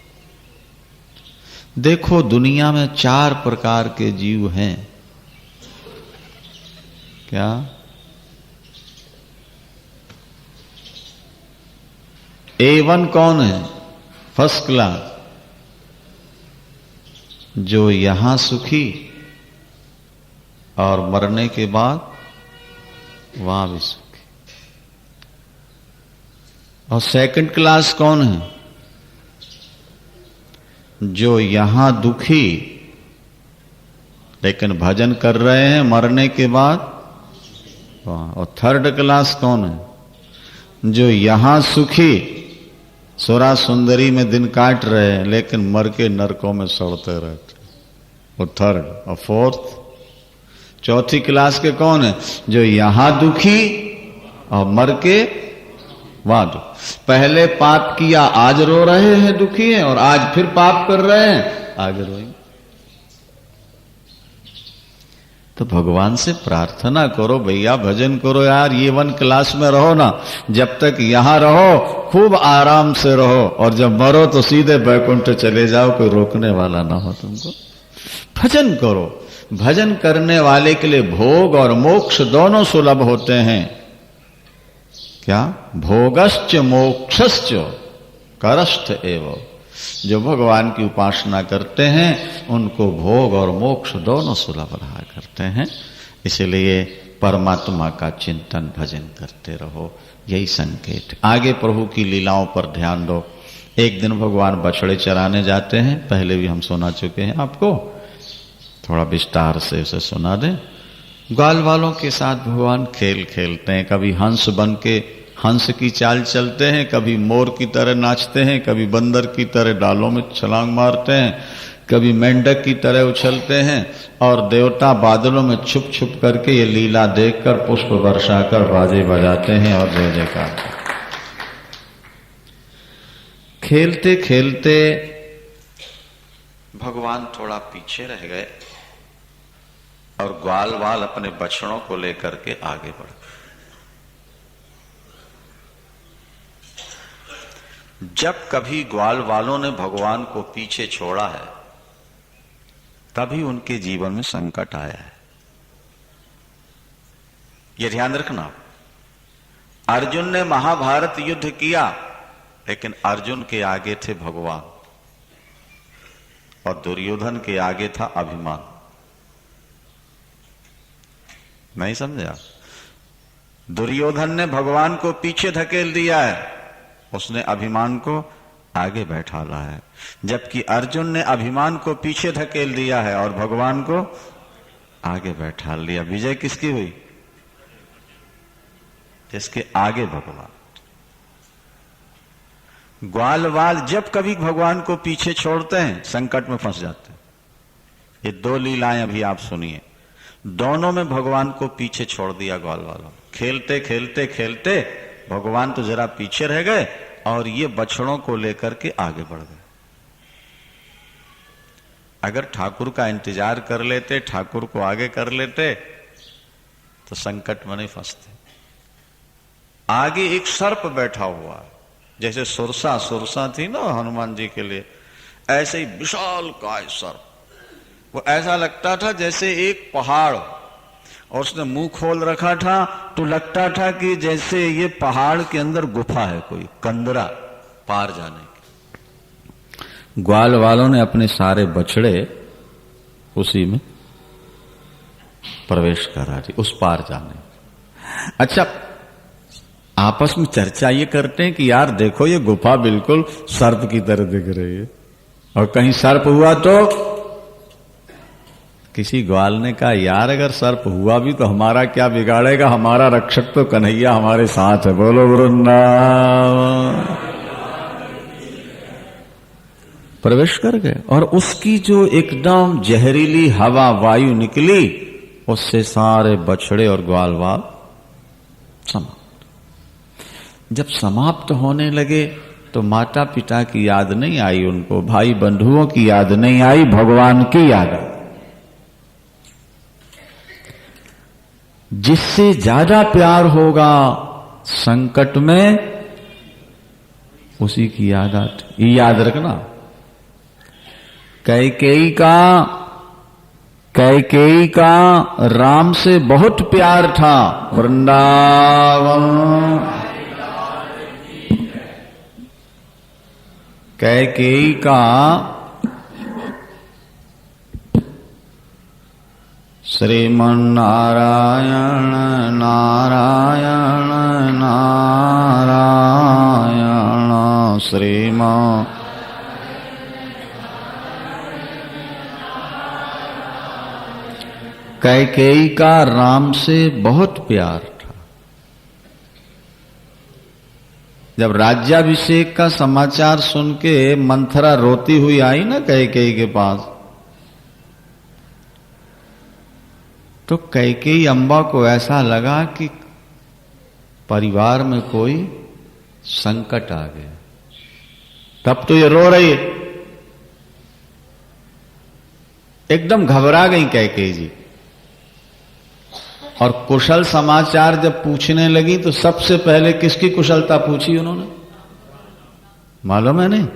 देखो दुनिया में 4 प्रकार के जीव हैं। क्या? A1 कौन है? First class. जो यहां सुखी और मरने के बाद वहां भी सुखी। और सेकंड क्लास कौन है? जो यहां दुखी लेकिन भजन कर रहे हैं, मरने के बाद वहां। और थर्ड क्लास कौन है? जो यहां सुखी सुरा सुंदरी में दिन काट रहे हैं लेकिन मर के नरकों में सड़ते रहते। वो थर्ड। और फोर्थ, चौथी क्लास के कौन है? जो यहां दुखी और मर के वहां दुख। पहले पाप किया, आज रो रहे हैं, दुखी हैं, और आज फिर पाप कर रहे हैं, आगे रोएंगे। तो भगवान से प्रार्थना करो, भैया भजन करो यार, ये वन क्लास में रहो ना, जब तक यहां रहो खूब आराम से रहो, और जब मरो तो सीधे बैकुंठ चले जाओ, कोई रोकने वाला ना हो तुमको। भजन करो। भजन करने वाले के लिए भोग और मोक्ष दोनों सुलभ होते हैं। क्या? भोगश्च मोक्षश्च करस्थ एव। जो भगवान की उपासना करते हैं उनको भोग और मोक्ष दोनों सुलभ रहा करते हैं। इसलिए परमात्मा का चिंतन भजन करते रहो, यही संकेत। आगे प्रभु की लीलाओं पर ध्यान दो। एक दिन भगवान बछड़े चराने जाते हैं, पहले भी हम सुना चुके हैं आपको, थोड़ा विस्तार से उसे सुना दें। ग्वाल वालों के साथ भगवान खेल खेलते हैं। कभी हंस बन के हंस की चाल चलते हैं, कभी मोर की तरह नाचते हैं, कभी बंदर की तरह डालों में छलांग मारते हैं, कभी मेंढक की तरह उछलते हैं, और देवता बादलों में छुप छुप करके ये लीला देखकर पुष्प वर्षाकर बाजे बजाते हैं और जय जयकार। खेलते खेलते भगवान थोड़ा पीछे रह गए और ग्वाल वाल अपने बछड़ों को लेकर के आगे बढ़ गए। जब कभी ग्वाल वालों ने भगवान को पीछे छोड़ा है तभी उनके जीवन में संकट आया है। यह ध्यान रखना। अर्जुन ने महाभारत युद्ध किया लेकिन अर्जुन के आगे थे भगवान और दुर्योधन के आगे था अभिमान। नहीं समझा? दुर्योधन ने भगवान को पीछे धकेल दिया है, उसने अभिमान को आगे बैठाला है, जबकि अर्जुन ने अभिमान को पीछे धकेल दिया है और भगवान को आगे बैठा लिया। विजय किसकी हुई? जिसके आगे भगवान। ग्वाल वाल जब कभी भगवान को पीछे छोड़ते हैं संकट में फंस जाते हैं। ये दो लीलाएं अभी आप सुनिए, दोनों में भगवान को पीछे छोड़ दिया ग्वाल वालों। खेलते खेलते खेलते भगवान तो जरा पीछे रह गए और ये बछड़ों को लेकर के आगे बढ़ गए। अगर ठाकुर का इंतजार कर लेते, ठाकुर को आगे कर लेते तो संकट में नहीं फंसते। आगे एक सर्प बैठा हुआ, जैसे सुरसा थी ना हनुमान जी के लिए, ऐसे ही विशाल काय सर्प। वो ऐसा लगता था जैसे एक पहाड़, और उसने मुंह खोल रखा था तो लगता था कि जैसे ये पहाड़ के अंदर गुफा है, कोई कंदरा पार जाने की। ग्वाल वालों ने अपने सारे बछड़े उसी में प्रवेश करा दी, उस पार जाने। अच्छा, आपस में चर्चा ये करते हैं कि यार देखो ये गुफा बिल्कुल सर्प की तरह दिख रही है, और कहीं सर्प हुआ तो किसी ग्वाल ने कहा यार अगर सर्प हुआ भी तो हमारा क्या बिगाड़ेगा, हमारा रक्षक तो कन्हैया हमारे साथ है। बोलो वृंदावन। प्रवेश कर गए और उसकी जो एकदम जहरीली हवा वायु निकली, उससे सारे बछड़े और ग्वाल वाल समाप्त। जब समाप्त होने लगे तो माता पिता की याद नहीं आई उनको, भाई बंधुओं की याद नहीं आई, भगवान की याद आई। जिससे ज्यादा प्यार होगा संकट में उसी की याद आती। ये याद रखना। कैकेयी का राम से बहुत प्यार था। वृंदावन। कैकेयी का श्रीमन्नारायण नारायण नारायण श्रीमन्। कैकेयी का राम से बहुत प्यार था। जब राज्याभिषेक का समाचार सुन के मंथरा रोती हुई आई ना कैकेयी के पास, तो कैकेयी अम्बा को ऐसा लगा कि परिवार में कोई संकट आ गया। तब तो ये रो रही है, एकदम घबरा गई कैकेयी जी। और कुशल समाचार जब पूछने लगी तो सबसे पहले किसकी कुशलता पूछी उन्होंने, मालूम है नहीं?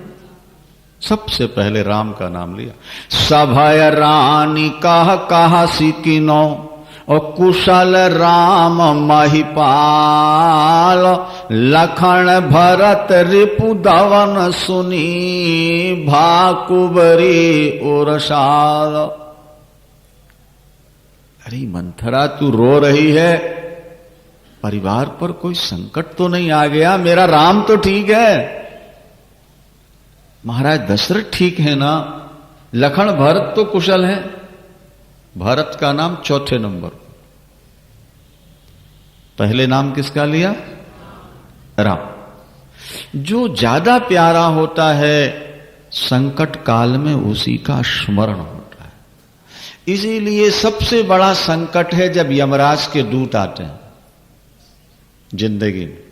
सबसे पहले राम का नाम लिया। सभय रानी कहा सिकिनो और कुशल राम महिपाल, लखन भरत रिपु दवन सुनी भाकुबरी उरसाल। अरे मंथरा तू रो रही है, परिवार पर कोई संकट तो नहीं आ गया? मेरा राम तो ठीक है, महाराज दशरथ ठीक है ना, लखन भरत तो कुशल है। भरत का नाम चौथे नंबर, पहले नाम किसका लिया? राम। जो ज्यादा प्यारा होता है संकट काल में उसी का स्मरण होता है। इसीलिए सबसे बड़ा संकट है जब यमराज के दूत आते हैं जिंदगी में,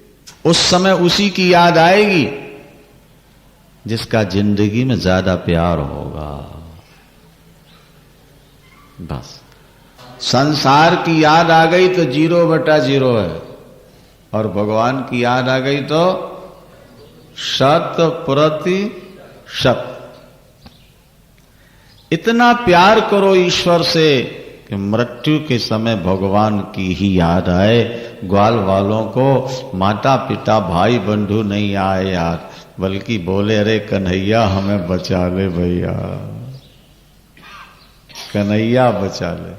उस समय उसी की याद आएगी जिसका जिंदगी में ज्यादा प्यार होगा। बस संसार की याद आ गई तो 0/0 है, और भगवान की याद आ गई तो 100%। इतना प्यार करो ईश्वर से कि मृत्यु के समय भगवान की ही याद आए। ग्वाल वालों को माता पिता भाई बंधु नहीं आए यार, बल्कि बोले अरे कन्हैया हमें बचा ले भैया, कन्हैया बचा ले।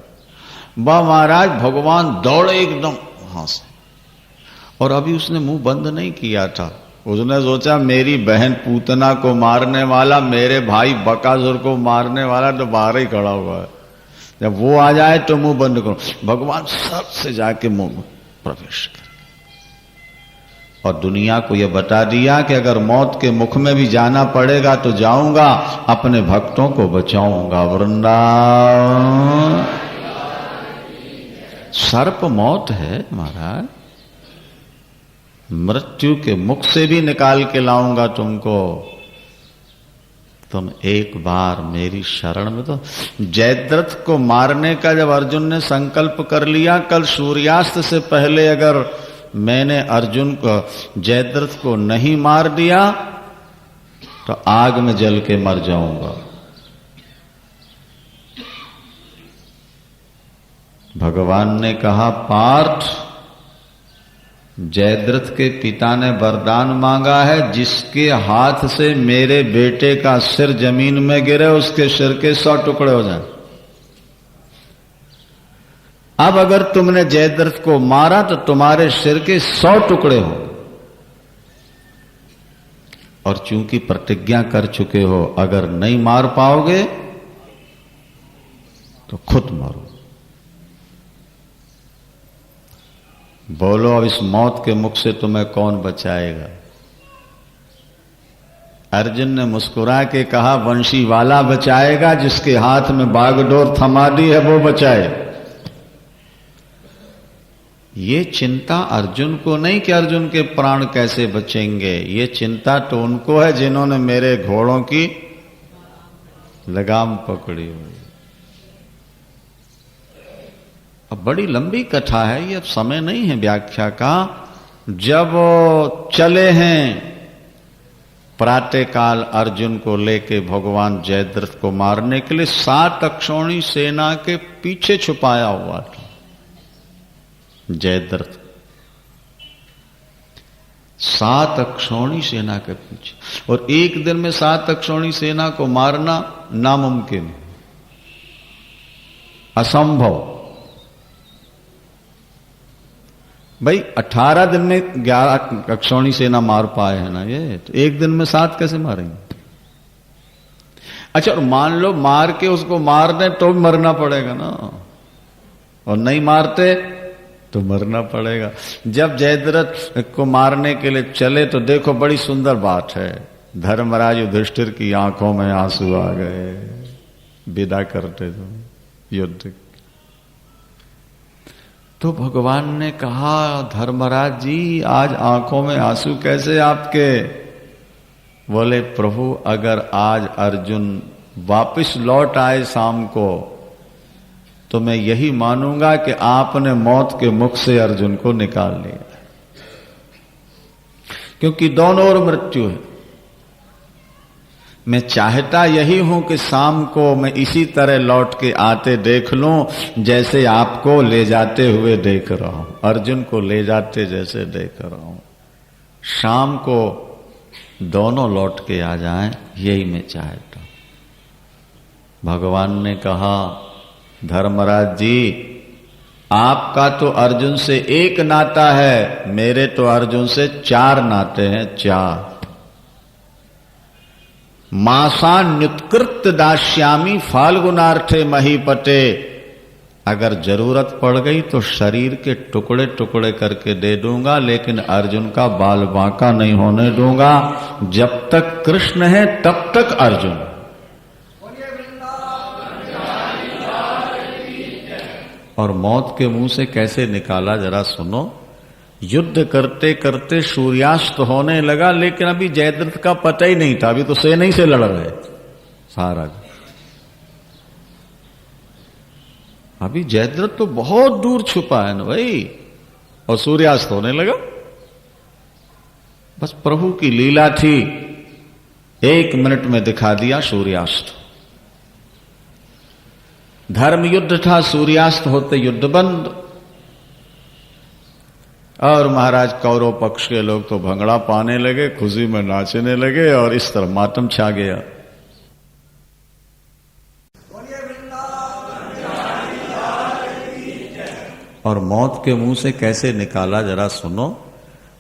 वाह महाराज, भगवान दौड़े एकदम वहां से, और अभी उसने मुंह बंद नहीं किया था। उसने सोचा मेरी बहन पूतना को मारने वाला, मेरे भाई बकासुर को मारने वाला तो बाहर ही खड़ा हुआ है, जब वो आ जाए तो मुंह बंद करो। भगवान सर से जाके मुंह में प्रवेश कर, और दुनिया को यह बता दिया कि अगर मौत के मुख में भी जाना पड़ेगा तो जाऊंगा, अपने भक्तों को बचाऊंगा। वृंदावन सर्प मौत है महाराज, मृत्यु के मुख से भी निकाल के लाऊंगा तुमको, तुम एक बार मेरी शरण में। तो जयद्रथ को मारने का जब अर्जुन ने संकल्प कर लिया, कल सूर्यास्त से पहले अगर मैंने अर्जुन को जयद्रथ को नहीं मार दिया तो आग में जल के मर जाऊंगा। भगवान ने कहा पार्थ, जयद्रथ के पिता ने वरदान मांगा है, जिसके हाथ से मेरे बेटे का सिर जमीन में गिरे उसके सिर के 100 टुकड़े हो जाए। अब अगर तुमने जयद्रथ को मारा तो तुम्हारे सिर के 100 टुकड़े हो, और चूंकि प्रतिज्ञा कर चुके हो अगर नहीं मार पाओगे तो खुद मरो। बोलो अब इस मौत के मुख से तुम्हें कौन बचाएगा? अर्जुन ने मुस्कुरा के कहा वंशी वाला बचाएगा, जिसके हाथ में बागडोर थमा दी है वो बचाए। ये चिंता अर्जुन को नहीं कि अर्जुन के प्राण कैसे बचेंगे, ये चिंता तो उनको है जिन्होंने मेरे घोड़ों की लगाम पकड़ी हुई। अब बड़ी लंबी कथा है ये, अब समय नहीं है व्याख्या का। जब चले हैं प्रातःकाल अर्जुन को लेके भगवान जयद्रथ को मारने के लिए, 7 अक्षौणी सेना के पीछे छुपाया हुआ था जयद्रथ। 7 अक्षौणी सेना के पीछे, और एक दिन में 7 अक्षौणी सेना को मारना नामुमकिन है। असंभव। भाई 18 दिन में 11 अक्षौणी सेना मार पाए हैं ना ये, तो एक दिन में 7 कैसे मारेंगे? अच्छा, और मान लो मार के उसको मार दें तो भी मरना पड़ेगा ना, और नहीं मारते तो मरना पड़ेगा। जब जयद्रथ को मारने के लिए चले तो देखो बड़ी सुंदर बात है, धर्मराज युधिष्ठिर की आंखों में आंसू आ गए विदा करते तो युद्ध। तो भगवान ने कहा, धर्मराज जी आज आंखों में आंसू कैसे आपके? बोले प्रभु, अगर आज अर्जुन वापस लौट आए शाम को तो मैं यही मानूंगा कि आपने मौत के मुख से अर्जुन को निकाल लिया, क्योंकि दोनों ओर मृत्यु है। मैं चाहता यही हूं कि शाम को मैं इसी तरह लौट के आते देख लूं जैसे आपको ले जाते हुए देख रहा हूं, अर्जुन को ले जाते जैसे देख रहा हूं। शाम को दोनों लौट के आ जाएं, यही मैं चाहता हूं। भगवान ने कहा, धर्मराज जी आपका तो अर्जुन से एक नाता है, मेरे तो अर्जुन से 4 नाते हैं, 4। मासान्युत्कृत दास्यामी फाल्गुनार्थे महीपते, अगर जरूरत पड़ गई तो शरीर के टुकड़े टुकड़े करके दे दूंगा, लेकिन अर्जुन का बाल बांका नहीं होने दूंगा। जब तक कृष्ण है तब तक अर्जुन। और मौत के मुंह से कैसे निकाला जरा सुनो। युद्ध करते करते सूर्यास्त होने लगा, लेकिन अभी जयद्रथ का पता ही नहीं था, अभी तो सेना ही से लड़ रहे सारा। अभी जयद्रथ तो बहुत दूर छुपा है ना भाई, और सूर्यास्त होने लगा। बस प्रभु की लीला थी, 1 मिनट में दिखा दिया सूर्यास्त। धर्म युद्ध था, सूर्यास्त होते युद्ध बंद। और महाराज कौरव पक्ष के लोग तो भंगड़ा पाने लगे, खुशी में नाचने लगे, और इस तरह मातम छा गया। और मौत के मुंह से कैसे निकाला जरा सुनो।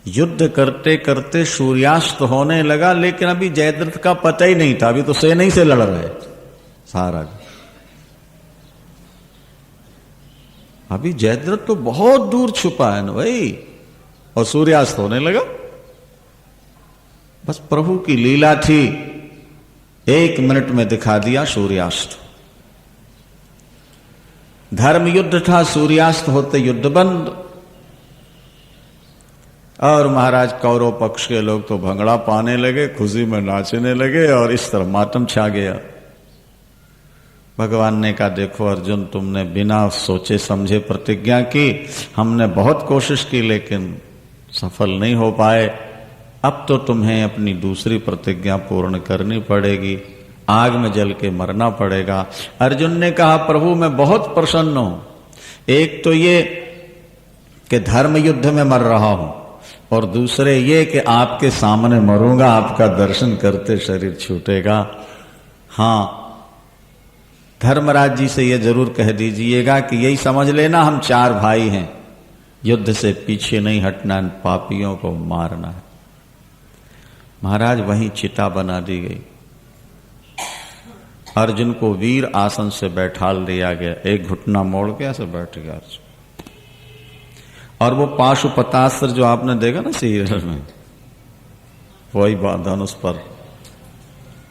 युद्ध करते करते सूर्यास्त होने लगा, लेकिन अभी जयद्रथ का पता ही नहीं था, अभी तो सेना ही से लड़ रहे सारा। अभी जयद्रथ तो बहुत दूर छुपा है ना भाई, और सूर्यास्त होने लगा। बस प्रभु की लीला थी, 1 मिनट में दिखा दिया सूर्यास्त। धर्म युद्ध था, सूर्यास्त होते युद्ध बंद। और महाराज कौरव पक्ष के लोग तो भंगड़ा पाने लगे, खुशी में नाचने लगे, और इस तरह मातम छा गया। भगवान ने कहा, देखो अर्जुन, तुमने बिना सोचे समझे प्रतिज्ञा की, हमने बहुत कोशिश की लेकिन सफल नहीं हो पाए। अब तो तुम्हें अपनी दूसरी प्रतिज्ञा पूर्ण करनी पड़ेगी, आग में जल के मरना पड़ेगा। अर्जुन ने कहा, प्रभु मैं बहुत प्रसन्न हूं, एक तो ये कि धर्म युद्ध में मर रहा हूं, और दूसरे ये कि आपके सामने मरूंगा, आपका दर्शन करते शरीर छूटेगा। हां, धर्मराज जी से यह जरूर कह दीजिएगा कि यही समझ लेना, हम 4 भाई हैं, युद्ध से पीछे नहीं हटना, पापियों को मारना है। महाराज वहीं चिता बना दी गई, अर्जुन को वीर आसन से बैठाल दिया गया, एक घुटना मोड़ के ऐसे बैठ गया अर्जुन। और वो पाशुपतास्त्र जो आपने देखा ना सीरियल में, वही धनुष पर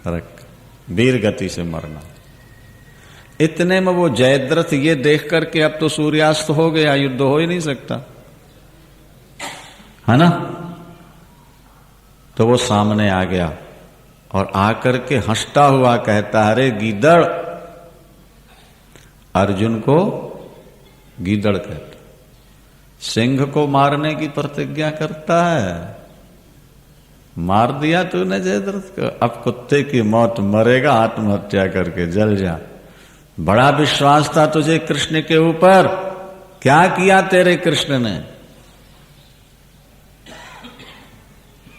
रख, वीर गति से मरना। इतने में वो जयद्रथ ये देख करके, अब तो सूर्यास्त हो गया, युद्ध हो ही नहीं सकता, है ना। तो वो सामने आ गया और आकर के हंसता हुआ कहता, अरे गीदड़। अर्जुन को गीदड़ कहता, सिंह को मारने की प्रतिज्ञा करता है। मार दिया तूने जयद्रथ को, अब कुत्ते की मौत मरेगा, आत्महत्या करके जल जा। बड़ा विश्वास था तुझे कृष्ण के ऊपर, क्या किया तेरे कृष्ण ने।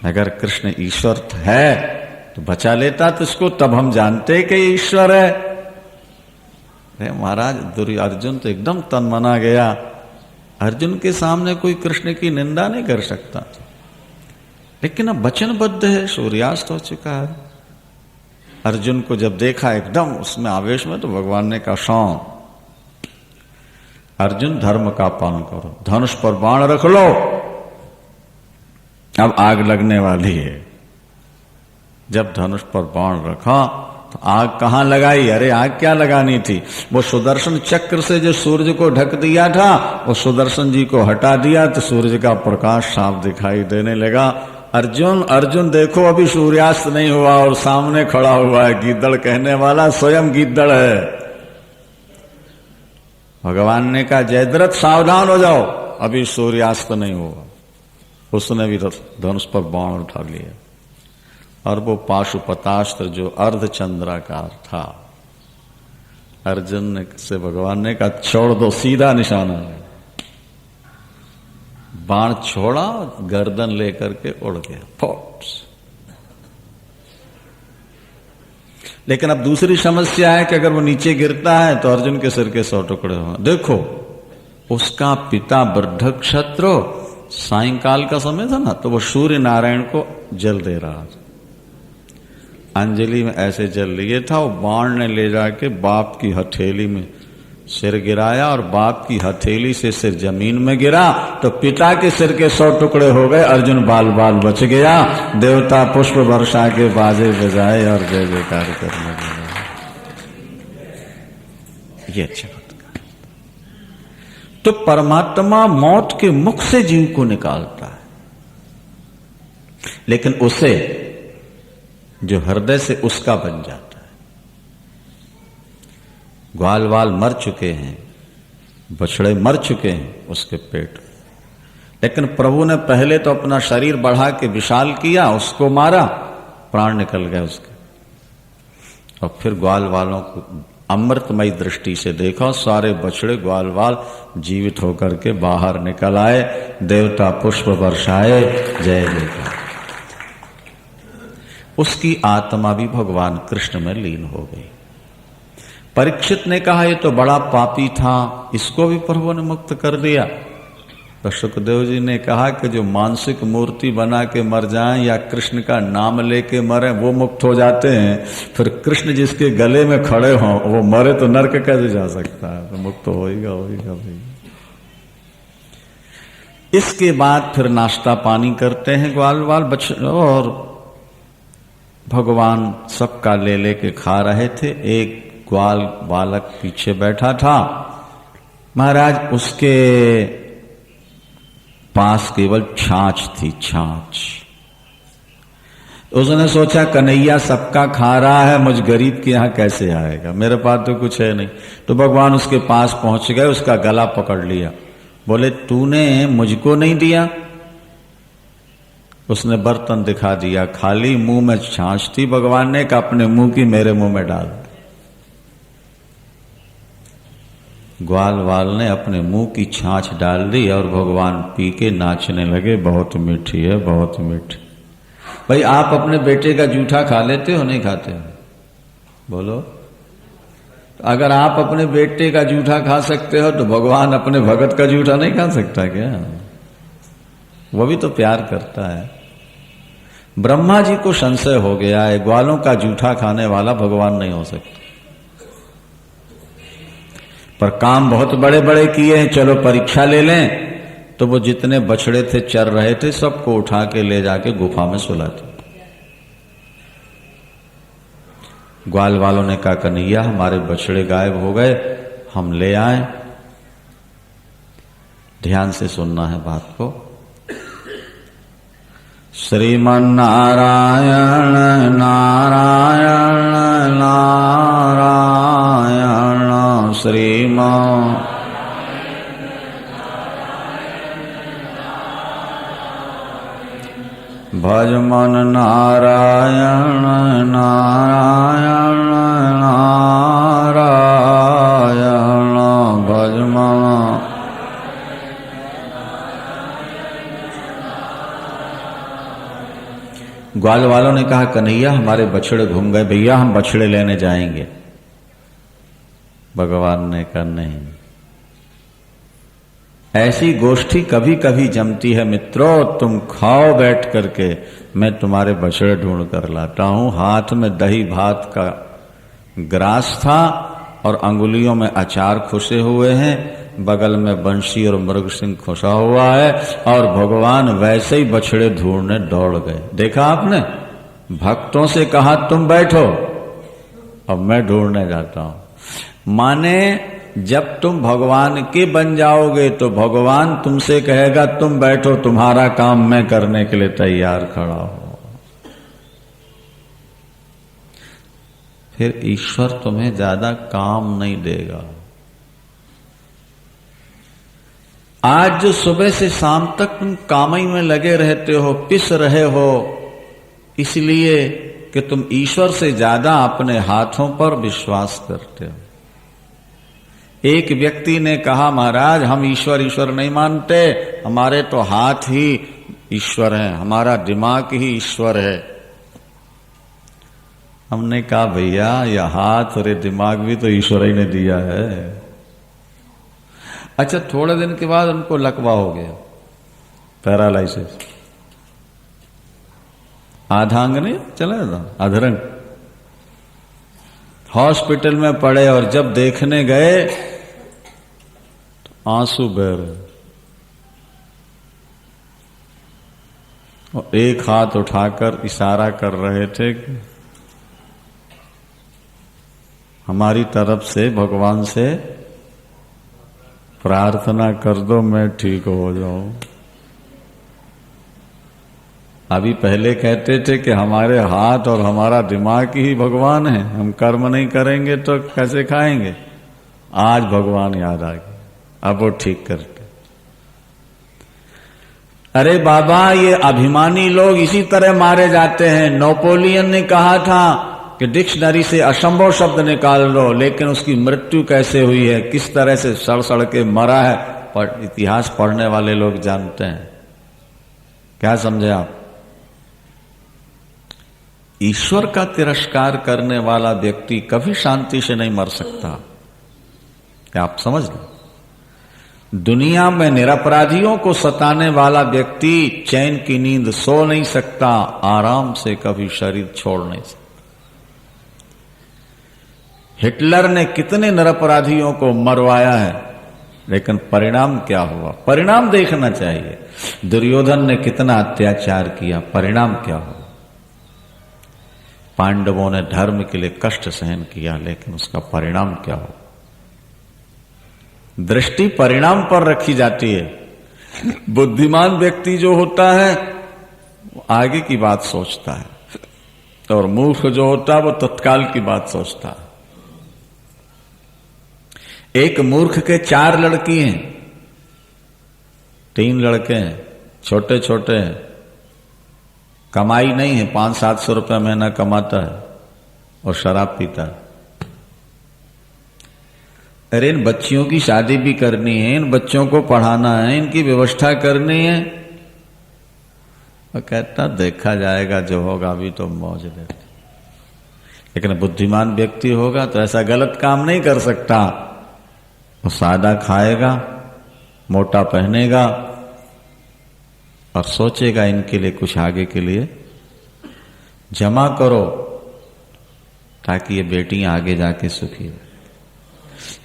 अगर कृष्ण ईश्वर है तो बचा लेता तुझको, तब हम जानते कि ईश्वर है। अरे महाराज अर्जुन तो एकदम तनमना गया। अर्जुन के सामने कोई कृष्ण की निंदा नहीं कर सकता, लेकिन अब वचनबद्ध है, सूर्यास्त हो चुका है। अर्जुन को जब देखा एकदम उसमें आवेश में, तो भगवान ने कहा शांत, अर्जुन धर्म का पालन करो, धनुष पर बाण रख लो, अब आग लगने वाली है। जब धनुष पर बाण रखा तो आग कहां लगाई? अरे आग क्या लगानी थी, वो सुदर्शन चक्र से जो सूर्य को ढक दिया था, वो सुदर्शन जी को हटा दिया तो सूर्य का प्रकाश साफ दिखाई देने लगा। अर्जुन अर्जुन देखो, अभी सूर्यास्त नहीं हुआ और सामने खड़ा हुआ है गीदड़ कहने वाला, स्वयं गीदड़ है। भगवान ने कहा जयद्रथ सावधान हो जाओ, अभी सूर्यास्त नहीं हुआ। उसने भी धनुष पर बाण उठा लिया और वो पाशुपतास्त्र जो अर्धचंद्राकार था, अर्जुन ने से भगवान ने कहा छोड़ दो, सीधा निशाना है। बाण छोड़ा, गर्दन लेकर के उड़ गया फौट। लेकिन अब दूसरी समस्या है कि अगर वो नीचे गिरता है तो अर्जुन के सिर के 100 टुकड़े हों। देखो उसका पिता वृद्धक्षत्र, सायंकाल का समय था ना, तो वो सूर्य नारायण को जल दे रहा था, अंजलि में ऐसे जल लिए था। वो बाण ने ले जाके बाप की हथेली में सिर गिराया और बाप की हथेली से सिर जमीन में गिरा, तो पिता के सिर के 100 टुकड़े हो गए। अर्जुन बाल बाल बच गया। देवता पुष्प वर्षा के बाजे बजाए और जय जयकार करने लगे। ये अच्छा बात। तो परमात्मा मौत के मुख से जीव को निकालता है, लेकिन उसे जो हृदय से उसका बन जाता है। ग्वाल वाल मर चुके हैं, बछड़े मर चुके हैं उसके पेट, लेकिन प्रभु ने पहले तो अपना शरीर बढ़ा के विशाल किया, उसको मारा, प्राण निकल गए उसके, और फिर ग्वाल वालों को अमृतमयी दृष्टि से देखा, सारे बछड़े ग्वाल वाल जीवित होकर के बाहर निकल आए। देवता पुष्प वर्षाए, जय जयकार। उसकी आत्मा भी भगवान कृष्ण में लीन हो गई। परीक्षित ने कहा ये तो बड़ा पापी था, इसको भी प्रभु ने मुक्त कर दिया। तो सुखदेव जी ने कहा कि जो मानसिक मूर्ति बना के मर जाएं या कृष्ण का नाम लेके मरे वो मुक्त हो जाते हैं, फिर कृष्ण जिसके गले में खड़े हों वो मरे तो नरक कैसे जा सकता है? तो मुक्त तो होगा होगा भाई। इसके बाद फिर नाश्ता पानी करते हैं ग्वाल वाल बच्चे, और भगवान सबका ले लेके खा रहे थे। एक ग्वाल बालक पीछे बैठा था, महाराज उसके पास केवल छाछ थी, छाछ। उसने सोचा कन्हैया सबका खा रहा है, मुझ गरीब के यहां कैसे आएगा, मेरे पास तो कुछ है नहीं। तो भगवान उसके पास पहुंच गए, उसका गला पकड़ लिया, बोले तूने मुझको नहीं दिया? उसने बर्तन दिखा दिया, खाली मुंह में छाछ थी। भगवान ने कहा अपने मुंह की मेरे मुंह में डाल। ग्वाल वाल ने अपने मुंह की छाछ डाल दी और भगवान पी के नाचने लगे, बहुत मीठी है, बहुत मीठी। भाई आप अपने बेटे का जूठा खा लेते हो, नहीं खाते हो? बोलो। अगर आप अपने बेटे का जूठा खा सकते हो तो भगवान अपने भगत का जूठा नहीं खा सकता क्या? वो भी तो प्यार करता है। ब्रह्मा जी को संशय हो गया है, ग्वालों का जूठा खाने वाला भगवान नहीं हो सकता, पर काम बहुत बड़े बड़े किए हैं, चलो परीक्षा ले लें। तो वो जितने बछड़े थे चर रहे थे सबको उठा के ले जाके गुफा में सुलाते। ग्वाल वालों ने कहा कन्हैया हमारे बछड़े गायब हो गए, हम ले आए। ध्यान से सुनना है बात को। श्रीमन नारायण नारायण नारायण श्रीमन भजमन नारायण नारायण नारायण भजमन। ग्वाल वालों ने कहा कन्हैया हमारे बछड़े घूम गए, भैया हम बछड़े लेने जाएंगे। भगवान ने कहा नहीं। ऐसी गोष्ठी कभी कभी जमती है मित्रों, तुम खाओ बैठ करके, मैं तुम्हारे बछड़े ढूंढ कर लाता हूं। हाथ में दही भात का ग्रास था और अंगुलियों में अचार खुसे हुए हैं, बगल में बंशी और मृग सिंह खुशा हुआ है, और भगवान वैसे ही बछड़े ढूंढने दौड़ गए। देखा आपने, भक्तों से कहा तुम बैठो, अब मैं ढूंढने जाता हूं। माने जब तुम भगवान के बन जाओगे तो भगवान तुमसे कहेगा तुम बैठो, तुम्हारा काम मैं करने के लिए तैयार खड़ा हूं। फिर ईश्वर तुम्हें ज्यादा काम नहीं देगा। आज जो सुबह से शाम तक तुम कामई में लगे रहते हो, पिस रहे हो, इसलिए कि तुम ईश्वर से ज्यादा अपने हाथों पर विश्वास करते हो। एक व्यक्ति ने कहा महाराज हम ईश्वर ईश्वर नहीं मानते, हमारे तो हाथ ही ईश्वर है, हमारा दिमाग ही ईश्वर है। हमने कहा भैया यह हाथ और ये दिमाग भी तो ईश्वर ही ने दिया है। अच्छा, थोड़े दिन के बाद उनको लकवा हो गया, पैरालाइसिस, आधांग नहीं चला था, अधरंग। हॉस्पिटल में पड़े और जब देखने गए तो आंसू बह रहे, और एक हाथ उठाकर इशारा कर रहे थे कि हमारी तरफ से भगवान से प्रार्थना कर दो मैं ठीक हो जाऊं। अभी पहले कहते थे कि हमारे हाथ और हमारा दिमाग ही भगवान है, हम कर्म नहीं करेंगे तो कैसे खाएंगे। आज भगवान याद आ गए, अब वो ठीक करते। अरे बाबा ये अभिमानी लोग इसी तरह मारे जाते हैं। नेपोलियन ने कहा था कि डिक्शनरी से असंभव शब्द निकाल लो, लेकिन उसकी मृत्यु कैसे हुई है, किस तरह से सड़ सड़ के मरा है, पर इतिहास पढ़ने वाले लोग जानते हैं। क्या समझे आप? ईश्वर का तिरस्कार करने वाला व्यक्ति कभी शांति से नहीं मर सकता। क्या आप समझ लें? दुनिया में निरपराधियों को सताने वाला व्यक्ति चैन की नींद सो नहीं सकता, आराम से कभी शरीर छोड़ नहीं सकता। हिटलर ने कितने निरपराधियों को मरवाया है, लेकिन परिणाम क्या हुआ? परिणाम देखना चाहिए। दुर्योधन ने कितना अत्याचार किया, परिणाम क्या हुआ? पांडवों ने धर्म के लिए कष्ट सहन किया, लेकिन उसका परिणाम क्या हुआ? दृष्टि परिणाम पर रखी जाती है। बुद्धिमान व्यक्ति जो होता है वो आगे की बात सोचता है, और मूर्ख जो होता है वो तत्काल की बात सोचता है। एक मूर्ख के 4 लड़की हैं, 3 लड़के हैं, छोटे छोटे हैं, कमाई नहीं है, 500-700 रुपया महीना कमाता है और शराब पीता है। अरे इन बच्चियों की शादी भी करनी है, इन बच्चों को पढ़ाना है, इनकी व्यवस्था करनी है। और कहता देखा जाएगा जो होगा, अभी तो मौज लेते। लेकिन बुद्धिमान व्यक्ति होगा तो ऐसा गलत काम नहीं कर सकता। वो सादा खाएगा, मोटा पहनेगा और सोचेगा इनके लिए कुछ आगे के लिए जमा करो, ताकि ये बेटियां आगे जाके सुखी हो।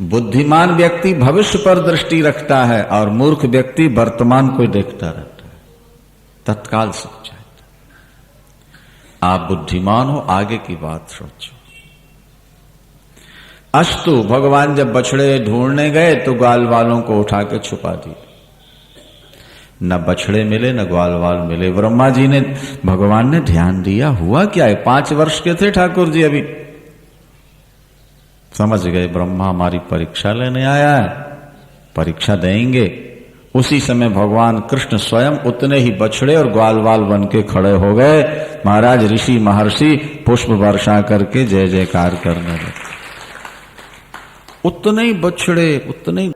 बुद्धिमान व्यक्ति भविष्य पर दृष्टि रखता है और मूर्ख व्यक्ति वर्तमान को देखता रहता है, तत्काल सुख चाहता है। आप बुद्धिमान हो, आगे की बात सोचो। अस्तु भगवान जब बछड़े ढूंढने गए तो ग्वाल वालों को उठा के छुपा दी। न बछड़े मिले न ग्वाल वाल मिले। ब्रह्मा जी ने, भगवान ने ध्यान दिया हुआ क्या है। 5 वर्ष के थे ठाकुर जी, अभी समझ गए ब्रह्मा हमारी परीक्षा लेने आया है, परीक्षा देंगे। उसी समय भगवान कृष्ण स्वयं उतने ही बछड़े और ग्वाल वाल बन के खड़े हो गए। महाराज ऋषि महर्षि पुष्प वर्षा करके जय जयकार करने लगे। उतने ही बछड़े, उतने ही